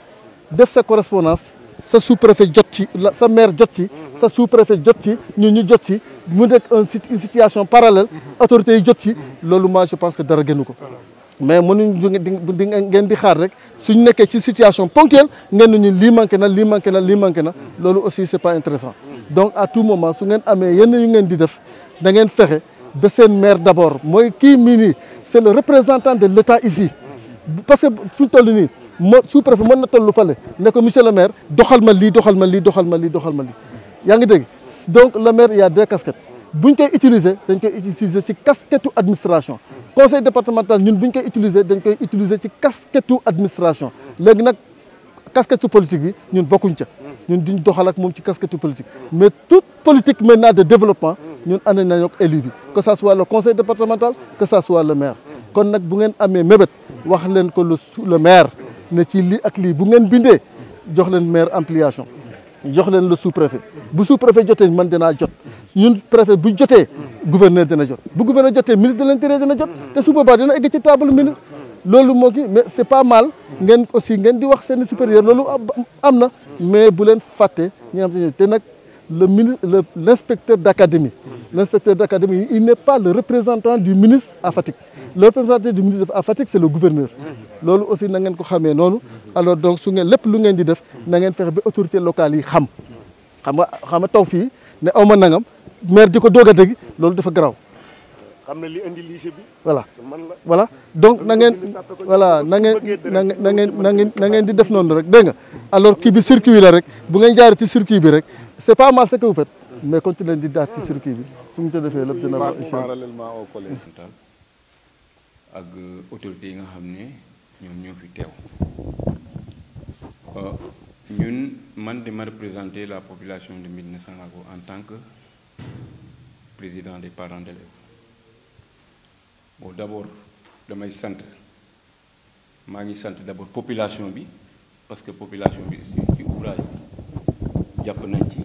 def sa correspondance sa sous-préfet jot ci sa maire jot ci sa sous-préfet jot ci ñun ñu jot ci mu nekk une situation parallèle autorités yi jot ci loolu moi je pense que dara gënu ko mais mënuñ di ngeen di xaar rek suñu nekkee ci situation ponctuelle ngeen ñu lii manqué na lii manqué na lii manqué na loolu aussi c'est pas intéressant donc à tout moment su ngeen amee yenn yu ngeen di def da ngeen fexe ba seen maire d'abord mooy kii mii nii c'est le représentant de l'État ici parce que fu ñu toll nii sous-préfet mën na tollu fale ne ko monsieur le maire doxal ma lii doxal ma lii doxal ma lii doxal ma lii yaa ngi dégg donc le maire il y a deux casquettes buñ koy utiliser dañ koy utiliser ci casquette administration conseil départemental ñun buñ koy utiliser dañ koy utiliser ci casquette administration léegi nag casquette politique bi ñun bokkuñ ca ñun duñ doxal ak moom ci casquette politique mais toute politique maintenant de développement ñun ànd nañu ak élu bi que ça soit le conseil départemental que ça soit le maire kon nag bu ngeen amee mébét wax leen ko le maire ne ci lii ak lii bu ngeen bindee jox leen maire ampliation jox leen le sous-préfet bu sous-préfet jotee man dinaa jot ñun préfet bu jotee gouverneur dina jot bu gouverneur jotee ministre de l'intérieur dina jot te su boobaa dina egg ci table ministre loolu moo kii mais c'est pas mal ngeen aussi ngeen di wax seen supérieur loolu am na mais bu leen fàtte ñi xam te nag l'inspecteur d'académie il n'est pas le représentant du ministre à Fatick le représentant du ministre à Fatick c'est le gouverneur loolu aussi na ngeen ko xamee noonu alors donc su ngeen lépp lu ngeen di def na ngeen fexe ba autorités locales yi xam nga taw fii ne aw ma nangam maire di ko doog a dégg loolu dafa garaaw xam na li indi lycée bi voilà donc na ngeen voilà na ngeen di def noonu rek dégg nga alors kii bi circuit la rek bu ngeen jaaree ci circuit bi rek c'est pas mal ce que vous faites mais continuez di jaar ci circuit bi suñu ko defee lépp dina parallèlement au collège ak autorités yi nga xam ne ñoom ñoo fi teew ñun man dama représenter la population de Médina Sangago en tant que président des parents d'élèves bon d'abord damay sant maa ngi sant d'abord population bi parce que population bi ci ouvrage bi jàpp nañ ci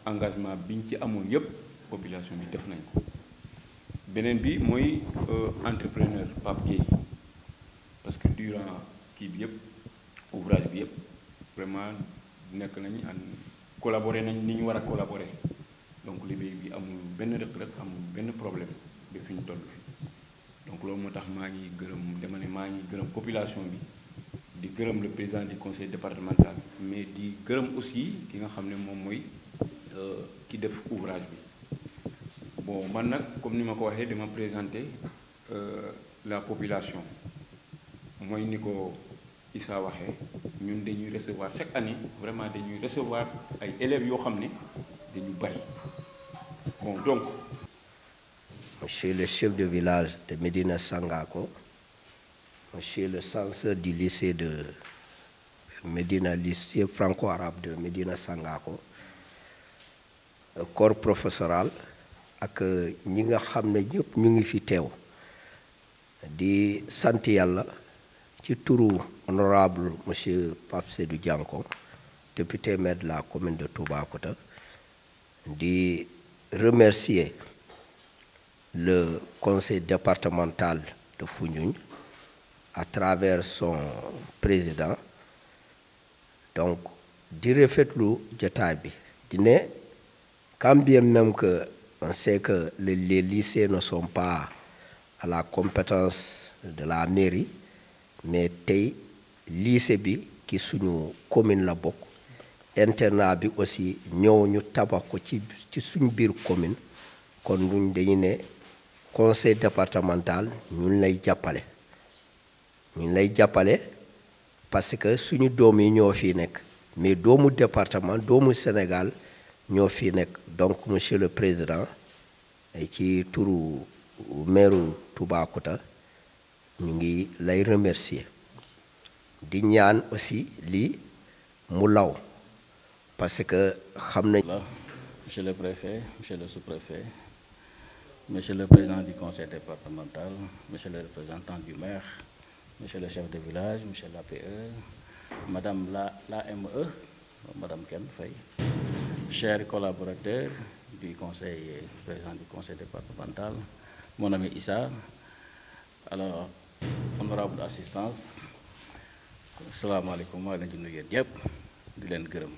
engagement biñ ci amoon yépp population bi def nañ ko beneen bi mooy entrepreneur Pape Gueye parce que durant kii bi yépp ouvrage bi yépp vraiment nekk nañ en collaborer nañ ni ñu war a collaborer donc liggéey bi amul benn rëq-rëq amul benn problème ba fi ñu toll donc loolu moo tax maa ngi gërëm dama ne maa ngi gërëm population bi di gërëm le président du conseil départemental mais di gërëm aussi ki nga xam ne moom mooy ki def ouvrage bi bon man nag comme ni ma ko waxee dama présenter la population mooy ni ko Issa waxee ñun dañuy recevoir chaque année vraiment dañuy recevoir ay élèves yoo xam ne dañu bari bon donc Monsieur le chef de village de Médina Sangago, Monsieur le censeur du lycée de Médina, lycée franco-arabe de Médina Sangago, corps professoral ak ñi nga xam ne ñëpp ñu ngi fi teew di sant yàlla ci turu honorable monsieur Pape Seydou Dianko, député maire de la commune de Toubacouta, di remercier le conseil départemental de Foundiougne à travers son président donc di rafetlu jotaay bi di ne quand bien même que on sait que les lycées ne sont pas à la compétence de la mairie mais tey lycée bi ki suñu commune la bokk internat bi aussi ñëw ñu tabax ko ci suñu biir commune kon duñ dañu ne conseil départemental ñun lay jàppale parce que suñu doom yi ñoo fi nekk mais doomu département doomu Sénégal ñoo fi nekk donc monsieur le président ci turu maire Toubacouta ñu ngi lay remercier di ñaan aussi lii mu law parce que xam nañ monsieur le préfet monsieur le sous-préfet monsieur le président du conseil départemental, monsieur le représentant du maire, monsieur le chef de village, monsieur l'APE, madame l'AME, madame Ken Faye, chers collaborateurs du conseil, président du conseil départemental, mon ami Issa. Alors, honorable assistance, salaamaaleykum maa ngi leen di nuyu yéen ñëpp di leen gërëm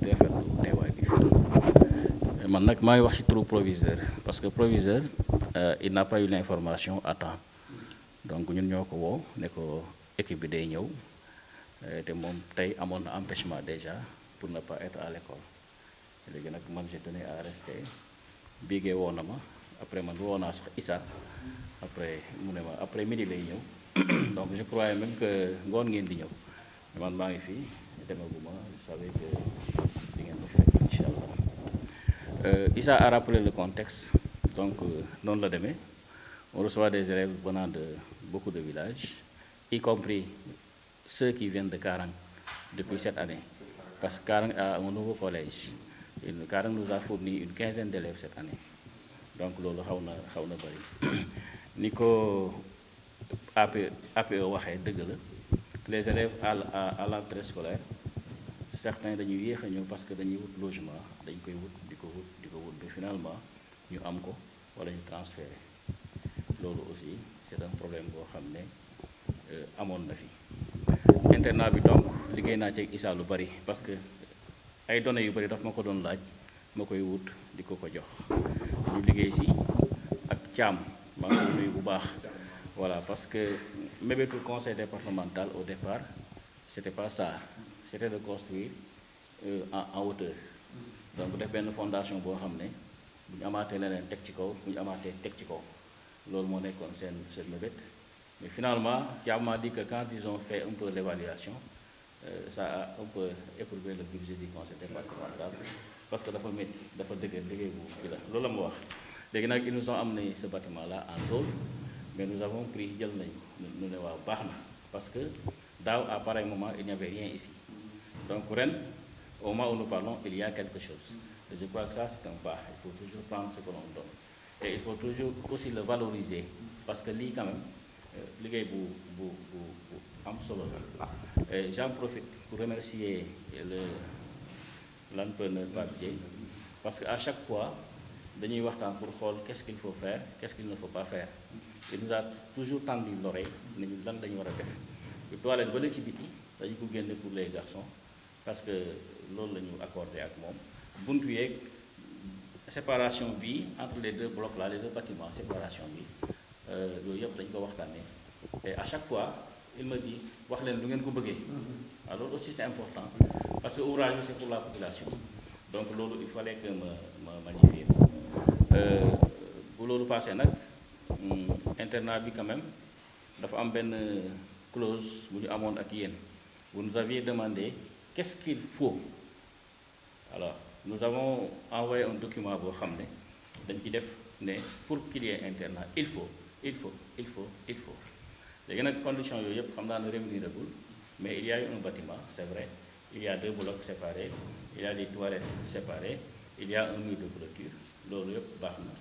di rafetlu teewaay bi fii man nag maa ngi wax ci turu proviseur parce que proviseur il n'a pas eu l'information à temps donc ñun ñoo ko woo ne ko équipe bi day ñëw te moom tey amoon na empêchement déjà pour ne pas être à l'école léegi nag man je tenais à rester bigee woo na ma après man woo naa sax Issa après mu ne ma après midi lay ñëw donc je croyais même que ngoon ngeen di ñëw man maa ngi fii demaguma je savais que di ngeen ma fekk incha allah Issa a rappelé le contexte donc noonu la demee on reçoit des élèves venant de beaucoup de villages y compris ceux qui viennent de Karang depuis cette année parce que Karang a un nouveau collège Karang nous a fourni une quinzaine d'élèves cette année donc loolu xaw na bëri ni ko APE waxee dëgg la les élèves à l'entrée scolaire certains dañuy yéex a ñëw parce que dañuy wut logement dañ koy wut di ko wut mais finalement ñu am ko wala ñu transféré loolu aussi c'est un problème boo xam ne amoon na fi internat bi donc liggéey naa ci Issa lu bari parce que ay données yu bari daf ma ko doon laaj ma koy wut di ko jox ñu liggéey si ak Thiam maa ngi koy nuyu bu baax voilà parce que mébétu conseil départemental au départ c'était pas ça c'était de construire en hauteur donc def benn fondation boo xam ne bu ñu amaatee leneen teg ci kaw bu ñu amaatee teg ci kaw loolu moo nekkoon seen mébét mais finalement Thiam m'a dit que quand ils ont fait un peu l'évaluation ça a un peu éprouvé le budget du conseil départemental parce que dafa métti dafa dëgër liggéey bu kii la loolu la ma wax léegi nag ils nous ont amené ce bâtiment là en tôle mais nous avons pris jël nañu ñu ne waaw baax na parce que daaw à pareil moment il n'y avait rien ici donc ren au moment où nous parlons il y a quelque chose et je crois que ça c'est un pas il faut toujours prendre ce que l'on donne et il faut toujours aussi le valoriser parce que lii quand même liggéey bu am solo la et j'en profite pour remercier l'entrepreneur Pape Dieye parce que à chaque fois dañuy waxtaan pour xool qu'est-ce qu'il faut faire qu'est-ce qu'il ne faut pas faire il nous a toujours tendu l'oreille nañu lan dañu war a def toilette ba la ci biti dañu ko génne pour les garçons parce que loolu la ñu accordé ak moom buntu yeeg séparation bi entre les deux blocs là les deux bâtiments séparation bi yooyu yëpp dañu ko waxtaanee et à chaque fois il me dit wax leen lu ngeen ko bëggee alors aussi c'est important parce que ouvrage bi c'est pour la population donc loolu il fallait que ma magnifier bu loolu passé nag internat bi quand même dafa am benn clause bu ñu amoon ak yéen vous nous aviez demandé qu'est-ce qu'il faut alors nous avons envoyé un document boo xam ne dañ ci def ne pour qu'il y ait internat il faut léegi nag condition yooyu yëpp xam naa ne rémunérable mais il y a eu un bâtiment c'est vrai il y a 2 blocs séparés il y a des toilettes séparées il y a un mur de clôture loolu yëpp baax na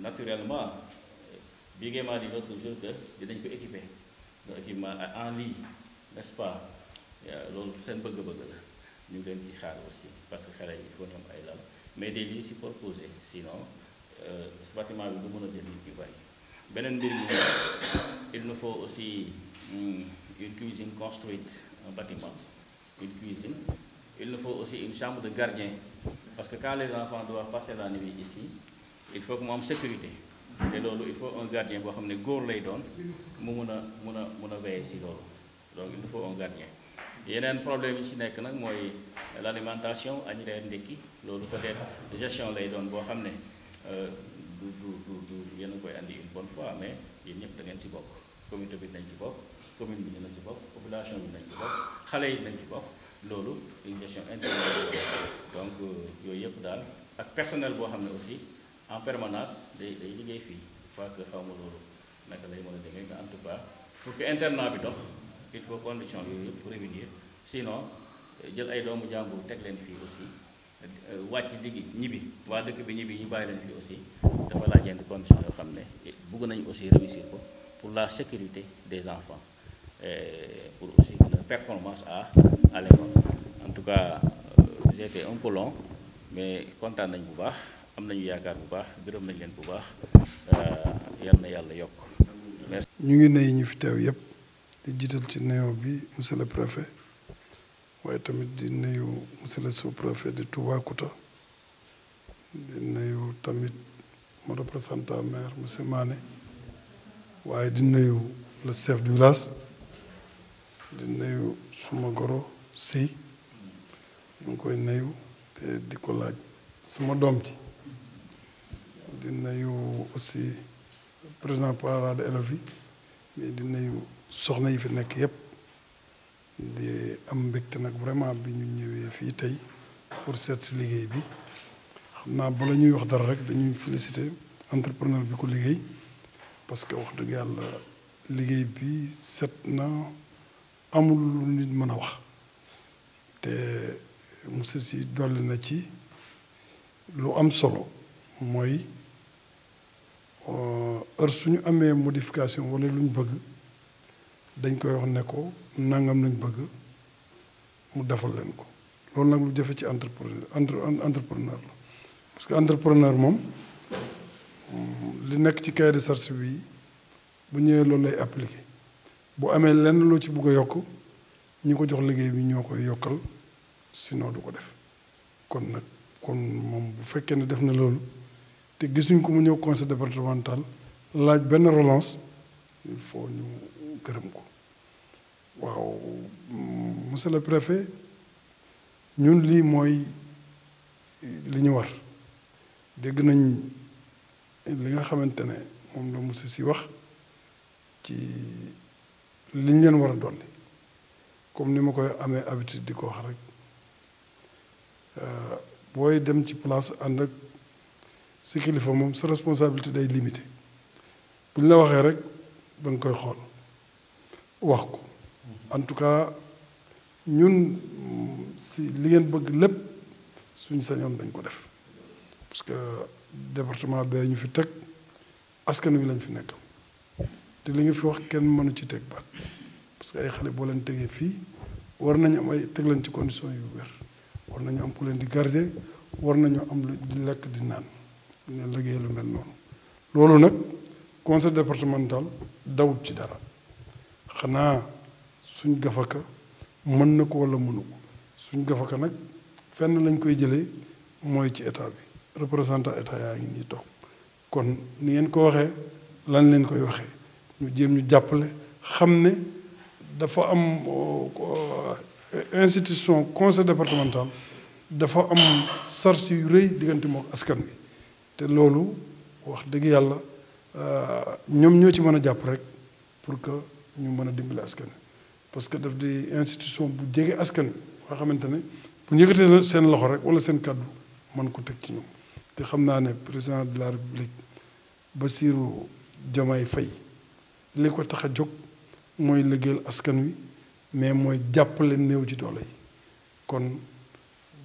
naturellement bii ngeen maa di l'autre jour que dinañ ko équiper un équipement en lit n'est-ce pas loolu seen bëgg-bëgg la ñu leen ci xaar aussi parce que xale yi il faut ñoom ay lal mais des lits superposés sinon ce bâtiment bi du mën a jël nit yu bari beneen mbir mi il nous faut aussi une cuisine construite un bâtiment une cuisine il nous faut aussi une chambre de gardien parce que quand les enfants doivent passer la nuit ici il faut que mu am sécurité te loolu il faut un gardien boo xam ne góor lay doon mu mun a veiller si loolu donc il nous faut un gardien yeneen problème yi ci nekk nag mooy l'alimentation añ reer ndekki loolu peut-être gestion lay doon boo xam ne du yéen a koy andi une bonne fois mais yéen ñëpp da ngeen ci bokk communauté bi nañ ci bokk commune bi dina ci bokk population bi nañ ci bokk xale yi nañ ci bokk loolu une gestion intégrée donc yooyu yëpp daal ak personnel boo xam ne aussi en permanence day liggéey fii fois que xaw ma loolu naka lay mën a demee mais en tout cas pour que internat bi dox il faut condition yooyu yëpp réunir sinon jël ay doomu jàmbur teg leen fii aussi wàcc liggéey ñibbi waa dëkk bi ñibbi ñu bàyyi leen fii aussi dafa laaj yenn condition yoo xam ne bëgg nañu aussi réussir ko pour la sécurité des enfants et pour aussi que leur performance à l'école en tout cas j'ai été un peu long mais kontaan nañ bu baax am nañu yaakaar bu baax gërëm nañ leen bu baax yal na yàlla yokk ñu ngi nuyu ñu fi teew yëpp di jiital ci nuyoo bi monsieur le préfet waaye tamit di nuyu monsieur le sous-préfet de Toubacouta di nuyu tamit mon représentant maire monsieur Mané waaye di nuyu le chef du village di nuyu suma goro si ñu ngi koy nuyu te di ko laaj suma doom ci di nuyu aussi président parent d'élèves yi mais di nuyu soxna yi fi nekk yépp di am mbégte nag vraiment bi ñu ñëwee fii tey pour seet si liggéey bi xam naa bala ñuy wax dara rek dañuy féliciter entrepreneur bi ko liggéey parce que wax dëgg yàlla liggéey bi set na amul lu nit mën a wax te monsieur si dolli na ci lu am solo mooy heure suñu amee modification wala lu ñu bëgg dañ koy wax ne ko nangam lañ bëgg mu defal leen ko loolu nag lu jafe ci entrepreneur la parce que entrepreneur moom li nekk ci cahier de charge bi bu ñëwee loolu lay appliqué bu amee lenn loo ci bëgg a yokk ñi ko jox liggéey bi ñoo koy yokkal sinon du ko def kon nag kon moom bu fekkee ne def na loolu te gisuñ ko mu ñëw conseil départemental laaj benn relance il faut ñu gërëm ko waaw monsieur le préfet ñun lii mooy li ñu war dégg nañ li nga xamante ne moom la monsieur si wax ci liñ leen war a dolli comme ni ma koy amee habitude di ko wax rek booy dem ci place ànd ak si kilifa moom sa responsabilité day limité bu ñu la waxee rek da nga koy xool wax ko en tout cas ñun si li ngeen bëgg lépp suñu sañoon dañ ko def parce que département bee ñu fi teg askan wi lañ fi nekkal te li nga fi wax kenn mënu ci teg baat parce que ay xale boo leen tegee fii war nañu am ay teg leen ci condition yu wér war nañu am ku leen di garder war nañu am lu di lekk di naan ne liggéey lu mel noonu loolu nag conseil départemental dawut ci dara xanaa suñ gafaka mën na ko wala mënu ko suñ gafaka nag fenn lañ koy jëlee mooy ci état bi représentant état yaa ngi nii toog kon ni ngeen ko waxee lan leen koy waxee ñu jéem ñu jàppale xam ne dafa am institution conseil départemental dafa am charge yu rëy diggante mook askan wi te loolu wax dëgg yàlla ñoom ñoo ci mën a jàpp rek pour que ñu mën a dimbali askan wi parce que daf di institution bu jege askan wi nga xamante ne bu ñu yëkkatee seen loxo rek wala seen kàddu mën ko teg ci ñoom te xam naa ne président de la république Bassirou Diomaye Faye li ko tax a jóg mooy liggéeyal askan wi mais mooy jàppale néew ci doole yi kon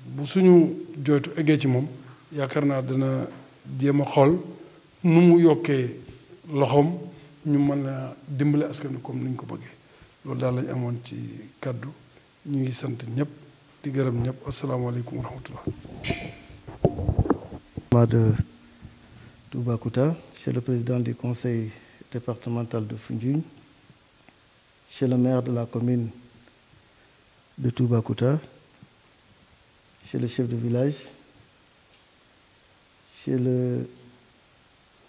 bu suñu jooytu eggee ci moom yaakaar naa dana jéem a xool nu mu yokkee loxoom ñu mën a dimbale askan wi comme ni ñu ko bëggee loolu daal lañ amoon ci kàddu ñu ngi sant ñëpp di gërëm ñëpp asalaamaaleykum wa rahmatullah. de Toubacouta, chez le président du conseil départemental de Foundiougne, chez le maire de la commune de Toubacouta, chez le chef de village, chez le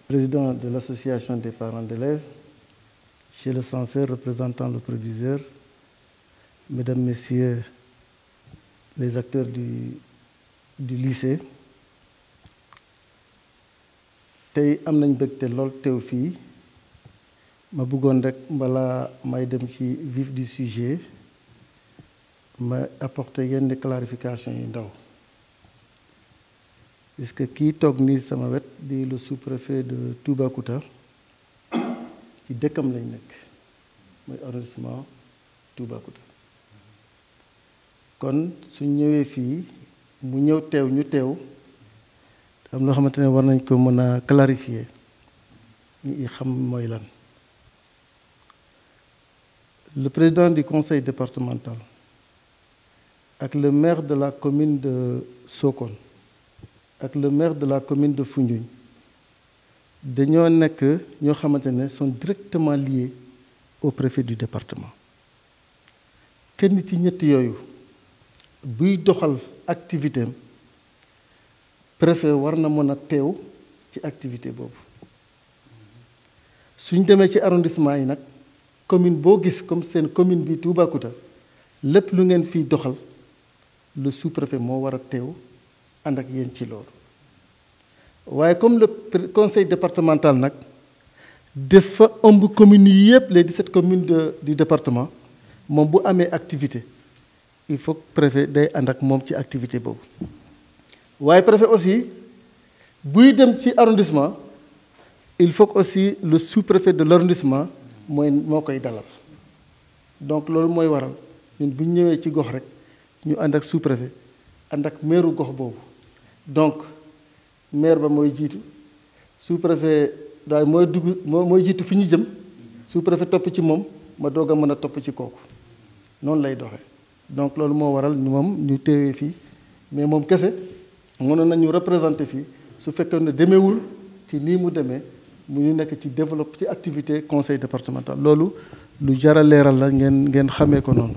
président de l'association des parents d'élèves, chez le censeur représentant le proviseur, mesdames, messieurs les acteurs du lycée, tey am nañ bëgte lool teew fii ma bëggoon rek balaa may dem ci vif du sujet ma apporter yenn clarification yu ndaw puisque kii toog nii sama wet di le sous-préfet de Toubacouta ci dëkkam lañ nekk mooy arrondissement Toubacouta kon su ñëwee fii mu ñëw teew ñu teew am loo xamante ne war nañ ko mën a clarifier ñi xam mooy lan le président du conseil départemental ak le maire de la commune de Sokone ak le maire de la commune de Foundiougne dañoo nekk ñoo xamante ne sont directement liés au préfet du département. kenn ci ñett yooyu buy doxal activité am préfet war na mën a teew ci activité boobu. suñ demee ci arrondissement yi nag commune boo gis comme seen commune bi Toubacouta lépp lu ngeen fiy doxal le sous-préfet moo war a teew ànd ak yéen ci loolu. waaye comme le conseil départemental nag dafa ëmb communes yi yëpp les 17 communes du département moom bu amee activité il faut que préfet day ànd ak moom ci activité boobu. waaye préfet aussi buy dem ci arrondissement il faut que aussi le sous-préfet de l'arrondissement moo koy dalal. donc loolu mooy waral ñun bu ñu ñëwee ci gox rek ñu ànd ak sous-préfet ànd ak maire gox boobu. donc maire ba mooy jiitu sous-préfet daal mooy jiitu fi ñu jëm sous-préfet topp ci moom ma doog a mën a topp ci kooku noonu lay doxee. donc loolu moo waral moom ñu teewee fii mais moom kese mënoon nañu représenter fii su fekkee ne demeewul ci nii mu demee mu ñu nekk ci développe ci activité conseil départemental loolu lu jar a leeral la ngeen xamee ko noonu.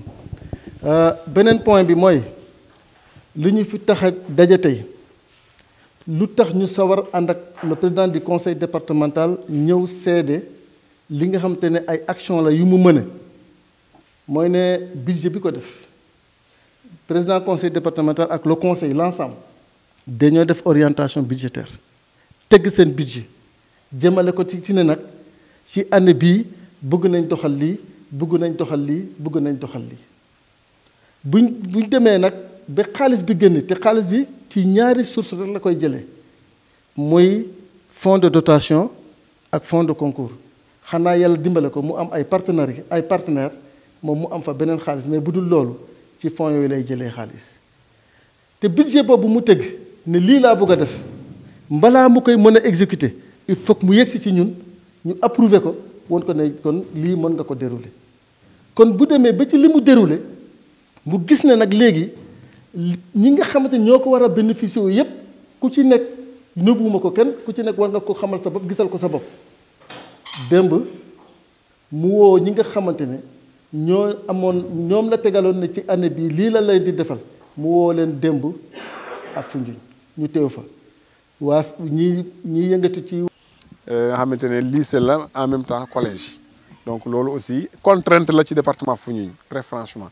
beneen point bi mooy lu ñu fi tax a daje tey lu tax ñu sawar ànd ak le président du conseil départemental ñëw seede li nga xamante ne ay action la yu mu mëne mooy ne budget bi ko def président conseil départemental ak le conseil l'ensemble dañoo def orientation budgétaire teg seen budget jëmale ko ci ne nag ci année bii bëgg nañ doxal lii bëgg nañ doxal lii bëgg nañ doxal lii buñ demee nag ba xaalis bi génn te xaalis bi ci ñaari source rek la koy jëlee muy fonds de dotation ak fonds de concours xanaa yàlla dimbale ko mu am ay partenaires moom mu am fa beneen xaalis mais bu dul loolu ci fonds yooyu lay jëlee xaalis te budget boobu mu tëgg ne lii laa bëgg a def mbalaa mu koy mën a exécuter il faut que mu yegsi ci ñun ñu approuver ko woon ko ne kon lii mën nga ko dérouler kon bu demee ba ci li mu dérouler mu gis ne nag léegi ñi nga xamante ñoo ko war a bénéficier wu yépp ku ci nekk nëbbuwuma ko kenn ku ci nekk war nga ko xamal sa bopp gisal ko sa bopp démb mu woo ñi nga xamante ne ñoom la tegaloon ne ci année bii lii la lay di defal mu woo leen démb ak Foundiougne ñu teew fa waa ñi yëngatu ci nga xamante ne lycée la en même temps collège donc loolu aussi contrainte la ci département Foundiougne très franchement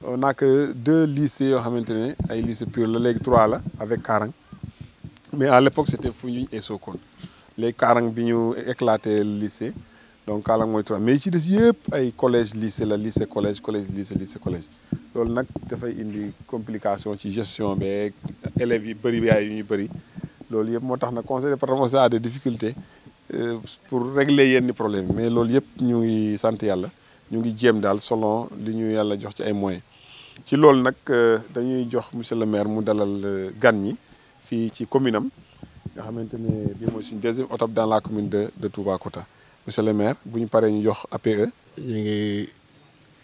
on n'a que 2 lycées yoo xamante ne ay lycée pur la léegi 3 la avec Karang mais à l'époque c'était Foundiougne et Sokone léegi Karang bi ñu éclaté lycée donc Karang mooy 3 mais ci des yëpp ay collège lycée la lycée collège collège lycée lycée collège loolu nag dafay indi complication ci gestion beeg élèves yi bëri yaay yu ñu bëri loolu yëpp moo tax na conseil départemental a des difficultés pour régler yenn problème mais loolu yëpp ñu ngi sant yàlla ñu ngi jéem daal selon li ñu yàlla jox ci ay moyens ci loolu nag dañuy jox monsieur le maire mu dalal gan ñi fii ci commune am nga xamante ne bii mooy suñu deuxième étape dans la commune de Toubacouta monsieur le maire bu ñu paree ñu jox APE. ñu ngi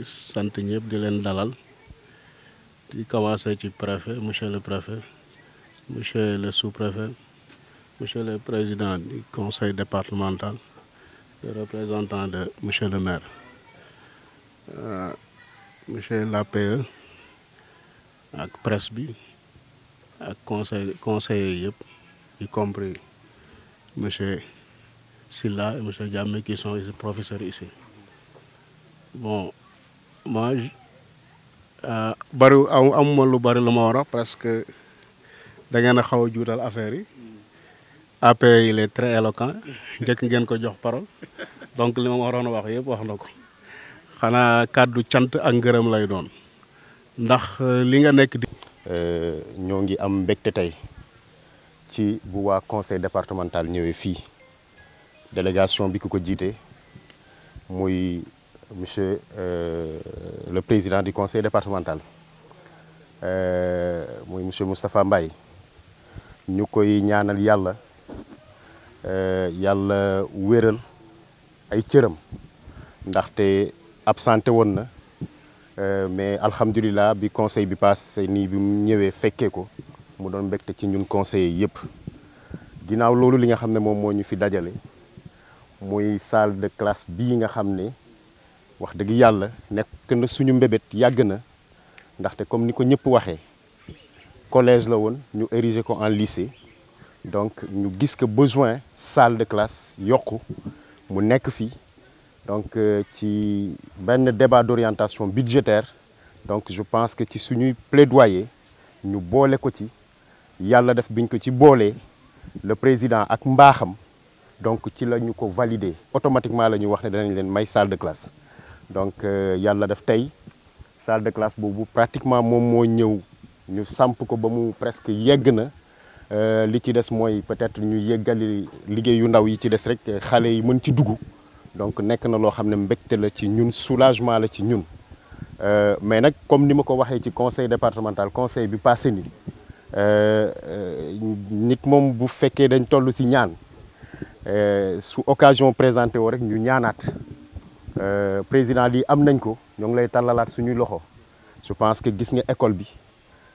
sant ñëpp di leen dalal di commencer ci préfet monsieur le préfet monsieur le sous-préfet monsieur le président du conseil départemental le représentant de monsieur le maire monsieur l'APE ak presse bi ak conseillers yëpp y compris monsieur Silla et monsieur Diamé qui sont ici professeurs ici bon moi bari amuma lu bari lu ma war a parce que da ngeen a xaw a juutal affaire yi APE il est très éloquent njëkk ngeen ko jox parole donc li ma waroon a wax yëpp wax na ko xanaa kàddu cant ak ngërëm lay doon ndax li nga nekk di ñoo ngi am mbégte tey ci bu waa conseil départemental ñëwee fii délégation bi ku ko jiite muy monsieur le président du conseil départemental muy monsieur Moustapha Mbaye ñu koy ñaanal yàlla yàlla wéral ay cëram ndaxte absenté woon na mais alhamdulilah bi conseil bi passé nii bi mu ñëwee fekkee ko mu doon mbégte ci ñun conseillers yëpp ginnaaw loolu li nga xam ne moom moo ñu fi dajale muy salle de classe bii nga xam ne wax dëgg yàlla nekk na suñu mbébét yàgg na ndaxte comme ni ko ñëpp waxee collège la woon ñu ériger ko en lycée donc ñu gis que besoin salle de classe yokku mu nekk fii donc ci benn débat d'orientation budgétaire donc je pense que ci suñuy plaidoyer ñu boole ko ci yàlla def biñ ko ci boolee le président ak mbaaxam donc ci la ñu ko valider automatiquement la ñu wax ne danañ leen may salle de classe donc yàlla def tey salle de classe boobu pratiquement moom moo ñëw ñu samp ko ba mu presque yegg na li ci des mooy peut-être ñu yeggali liggéey yu ndaw yi ci des rek xale yi mën ci dugg donc nekk na loo xam ne mbégte la ci ñun soulagement la ci ñun mais nag comme ni ma ko waxee ci conseil départemental conseil bi passé ni nit moom bu fekkee dañ toll ci ñaan su occasion présenté woo rek ñu ñaanaat président lii am nañ ko ñoo ngi lay tàllalaat suñuy loxo je pense que gis nga école bi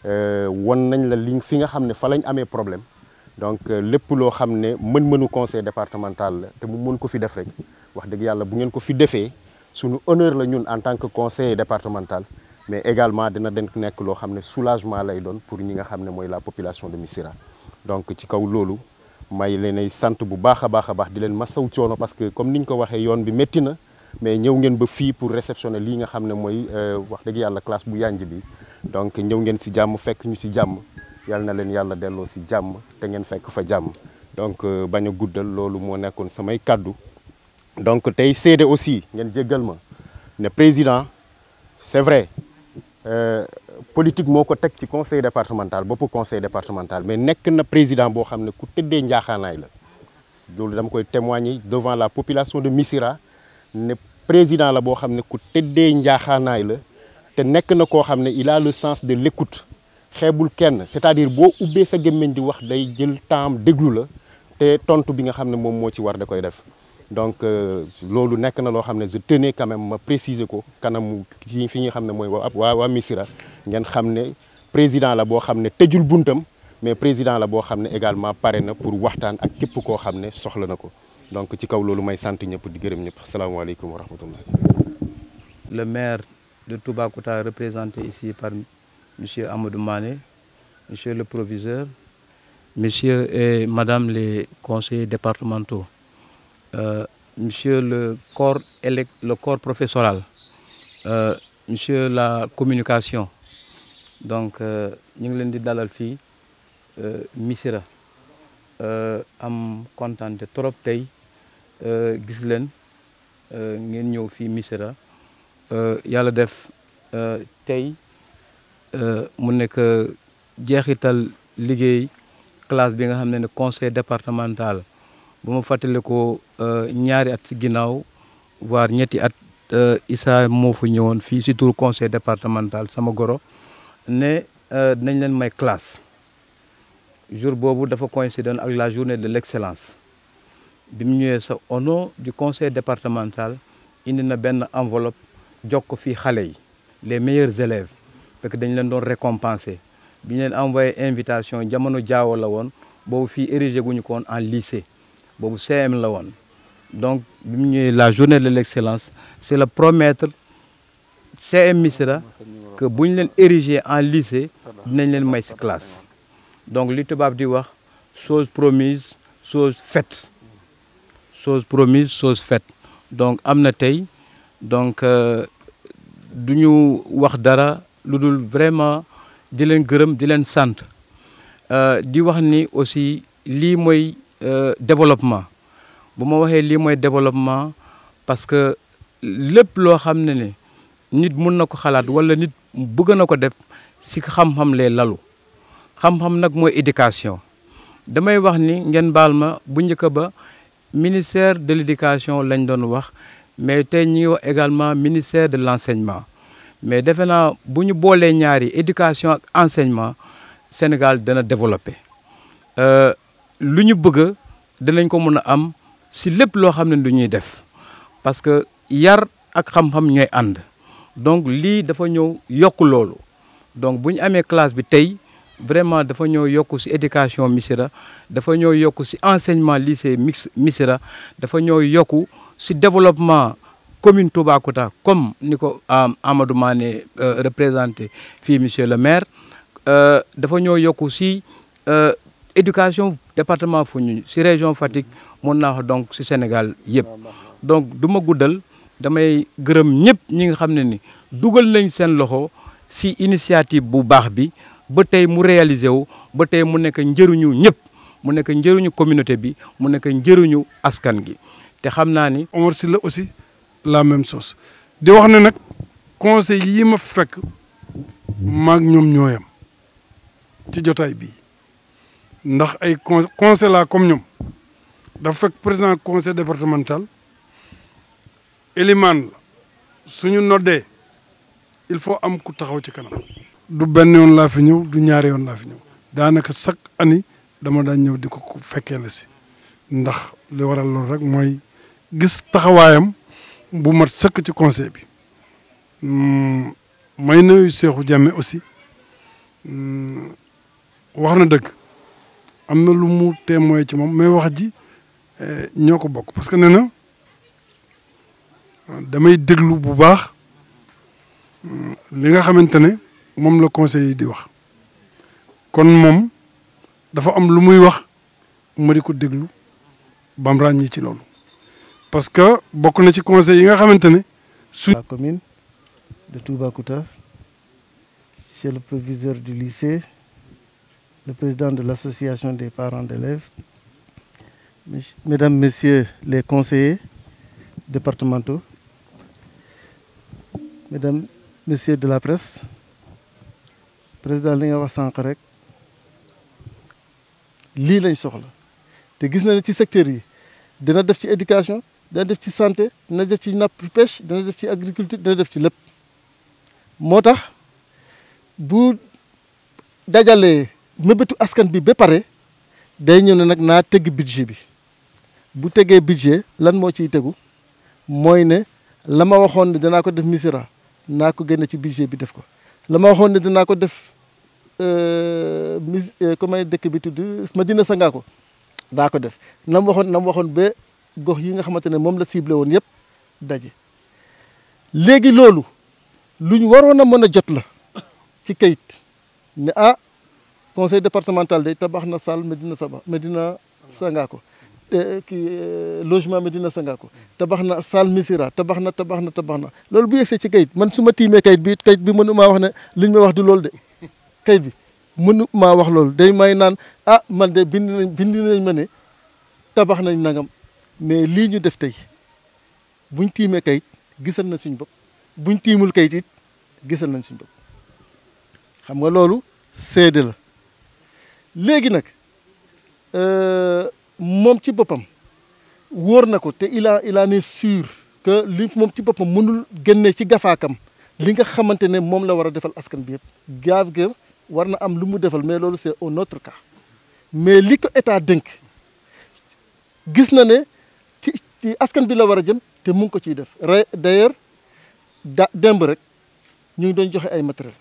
won nañ la li fi nga xam ne fa lañ amee problème donc lépp loo xam ne mën-mënu conseil départemental la te mu mën ko fi def rek wax dëgg yàlla bu ngeen ko fi defee suñu honneur la ñun en tant que conseiller départemental mais également dina nekk loo xam ne soulagement lay doon pour ñi nga xam ne mooy la population de Missirah donc ci kaw loolu may leen ay sant bu baax a baax di leen masaw coono parce que comme niñ ko waxee yoon bi métti na mais ñëw ngeen ba fii pour réceptionner lii nga xam ne mooy wax dëgg yàlla classe bu yanj bi donc ñëw ngeen ci jàmm fekk ñu ci jàmm yal na leen yàlla delloo ci jàmm te ngeen fekk fa jàmm donc bañ a guddal loolu moo nekkoon samay kàddu donc tey seede aussi ngeen jéggal ma ne président c'est vrai politique moo ko teg ci conseil départemental boppu conseil départemental mais nekk na président boo xam ne ku tëddee njaaxaanaay la loolu dama koy témoigner devant la population de Missirah ne président la boo xam ne ku tëddee njaaxaanaay la te nekk na koo xam ne il a le sens de l'écoute xeebul kenn c'est-à-dire boo ubbee sa gémmiñ di wax day jël temps déglu la te tontu bi nga xam ne moom moo ci war da koy def donc loolu nekk na loo xam ne je tenais quand même ma préciser ko kanamu fi nga xam ne mooy waa Missirah ngeen xam ne président la boo xam ne tëjul buntam mais président la boo xam ne également pare na pour waxtaan ak képp koo xam ne soxla na ko donc ci kaw loolu may sant ñëpp di gërëm ñëpp asalaamaaleykum wa rahmatullah. Le maire de Toubacouta représenté ici par monsieur Amadou Mané, monsieur le proviseur, monsieur et madame les conseillers départementaux, monsieur le corps professoral, monsieur la communication. Donc ñu ngi leen di dalal fii Missirah am kontaan trop tey gis leen ngeen ñëw fii Missirah yàlla def tey mu nekk jeexital liggéey classe bi nga xam ne conseil départemental bu ma fàttale ko ñaari at ci ginnaaw voire ñetti at Issa moo fa ñëwoon fii ci turu conseil départemental sama goro ne dinañ leen may classe jour boobu dafa coïncider ak la journée de l'excellence bi mu ñëwee sa au nom du conseil départemental indi na benn enveloppe jox ko fii xale yi les meilleurs élèves parce que dañ leen doon récompenser bi ñu leen envoyé invitation jamono jaawo la woon boobu fii érigé guñu ko woon en lycée boobu CM la woon donc bi mu ñëwee la journée de l'excellence c'est le promettre CM Missirah que bu ñu leen érigé en lycée dinañ leen may ci classe donc li tubaab di wax chose promise chose faite chose promise chose faite donc am na tey donc du ñu wax dara lu dul vraiment di leen gërëm di leen sant di wax ni aussi lii mooy développement bu ma waxee lii mooy développement parce que lépp loo xam ne nit mun na ko xalaat wala nit bëgg na ko def ci xam-xam lee lalu xam-xam nag mooy éducation damay wax ni ngeen baal ma bu njëkk ba ministère de l'éducation lañ doon wax mais tey ñi ngi wax également ministère de l'enseignement mais defe naa bu ñu boolee ñaari éducation ak enseignement Sénégal dana développé lu ñu bëgg danañ ko mën a am ci lépp loo xam ne du ñuy def parce que yar ak xam-xam ñooy ànd donc lii dafa ñëw yokk loolu donc bu ñu amee classe bi tey vraiment dafa ñëw yokk ci éducation Missirah dafa ñëw yokk ci enseignement lycée Missirah dafa ñëw yokk ci développement commune Toubacouta comme ni ko Amadou Mané représenté fii monsieur le maire dafa ñëw yokk ci éducation département Foundiougne ci région Fatick mën naa wax donc ci Sénégal yëpp donc du ma guddal damay gërëm ñëpp ñi nga xam ne ni dugal nañ seen loxo ci initiative bu baax bi ba tey mu réalisé wu ba tey mu nekk njëriñu ñëpp mu nekk njëriñu communauté bi mu nekk njëriñu askan gi te xam naa ni. Omar Sylla aussi la même chose di wax ne nag conseil yi ma fekk maag ñoom ñooyam ci jotaay bi ndax ay conseil la comme ñoom dafa fekk président conseil départemental Eliman la suñu noddee il faut am ku taxaw ci kanam. du benn yoon laa fi ñëw du ñaari yoon laa fi ñëw daanaka chaque année dama daan ñëw di ko fekkee la si ndax li waral loolu rek mooy gis taxawaayam bu mat sëkk ci conseil bi may nuyu Cheikhou Diamé aussi wax na dëgg am na lu mu témoin ci moom mais wax ji ñoo ko bokk parce que nee na damay déglu bu baax li nga xamante ne moom la conseil yi di wax kon moom dafa am lu muy wax ma di ko déglu bam ràññi ci loolu parce que bokk na ci conseil yi nga xamante ne la commune de Toubacouta, chez le proviseur du lycée, le président de l'association des parents d'élèves, mesdames, messieurs les conseillers départementaux, mesdames, messieurs de la presse, président li nga wax sànq rek lii lañ soxla te gis na ne ci secteur yi dina def ci éducation dina def ci santé dina def ci napp pêche dina def ci agriculture dina def ci lépp moo tax bu dajalee mébétu askan bi ba pare day ñëw ne nag naa tëgg budget bi bu tegee budget lan moo ciy tegu mooy ne la ma waxoon ne danaa ko def Missirah naa ko génne ci budget bi def ko la ma waxoon ne dinaa ko def comment dëkk bi tudd Medina Sangako daa ko def na mu waxoon ba gox yi nga xamante ne moom la ciblé woon yëpp daje léegi loolu lu ñu waroon a mën a jot la ci kayit ne conseil départemental de tabax na salle Medina Sangako logement Medina Sangako tabax na salle Missirah tabax na loolu bu yegsee ci kayit man su ma tiimee kayit bi mënu maa wax ne li ñu may wax du loolu de kayit bi mënu maa wax loolu day may naan man de bind nañ ma ne tabax nañ nangam mais lii ñu def tey buñ tiimee kayit gisal na suñ bopp buñ tiimul kayit it gisal nañ suñ bopp xam nga loolu seede la léegi nag moom ci boppam wóor na ko te il en est sûr que li moom ci boppam mënul génne ci gafaakam li nga xamante ne moom la war a defal askan bi yëpp gaaf ga war na am lu mu defal mais loolu c'est un autre cas mais li ko état dénk gis na ne ci askan bi la war a jëm te mu ngi ko ciy def d'ailleurs démb rek ñu ngi doon joxe ay matériel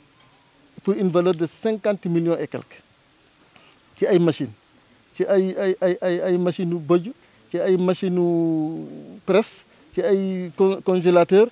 pour une valeur de 50 millions et quelques ci ay machines ci ay machines yu bëj ci ay machines yu presse ci ay congélateur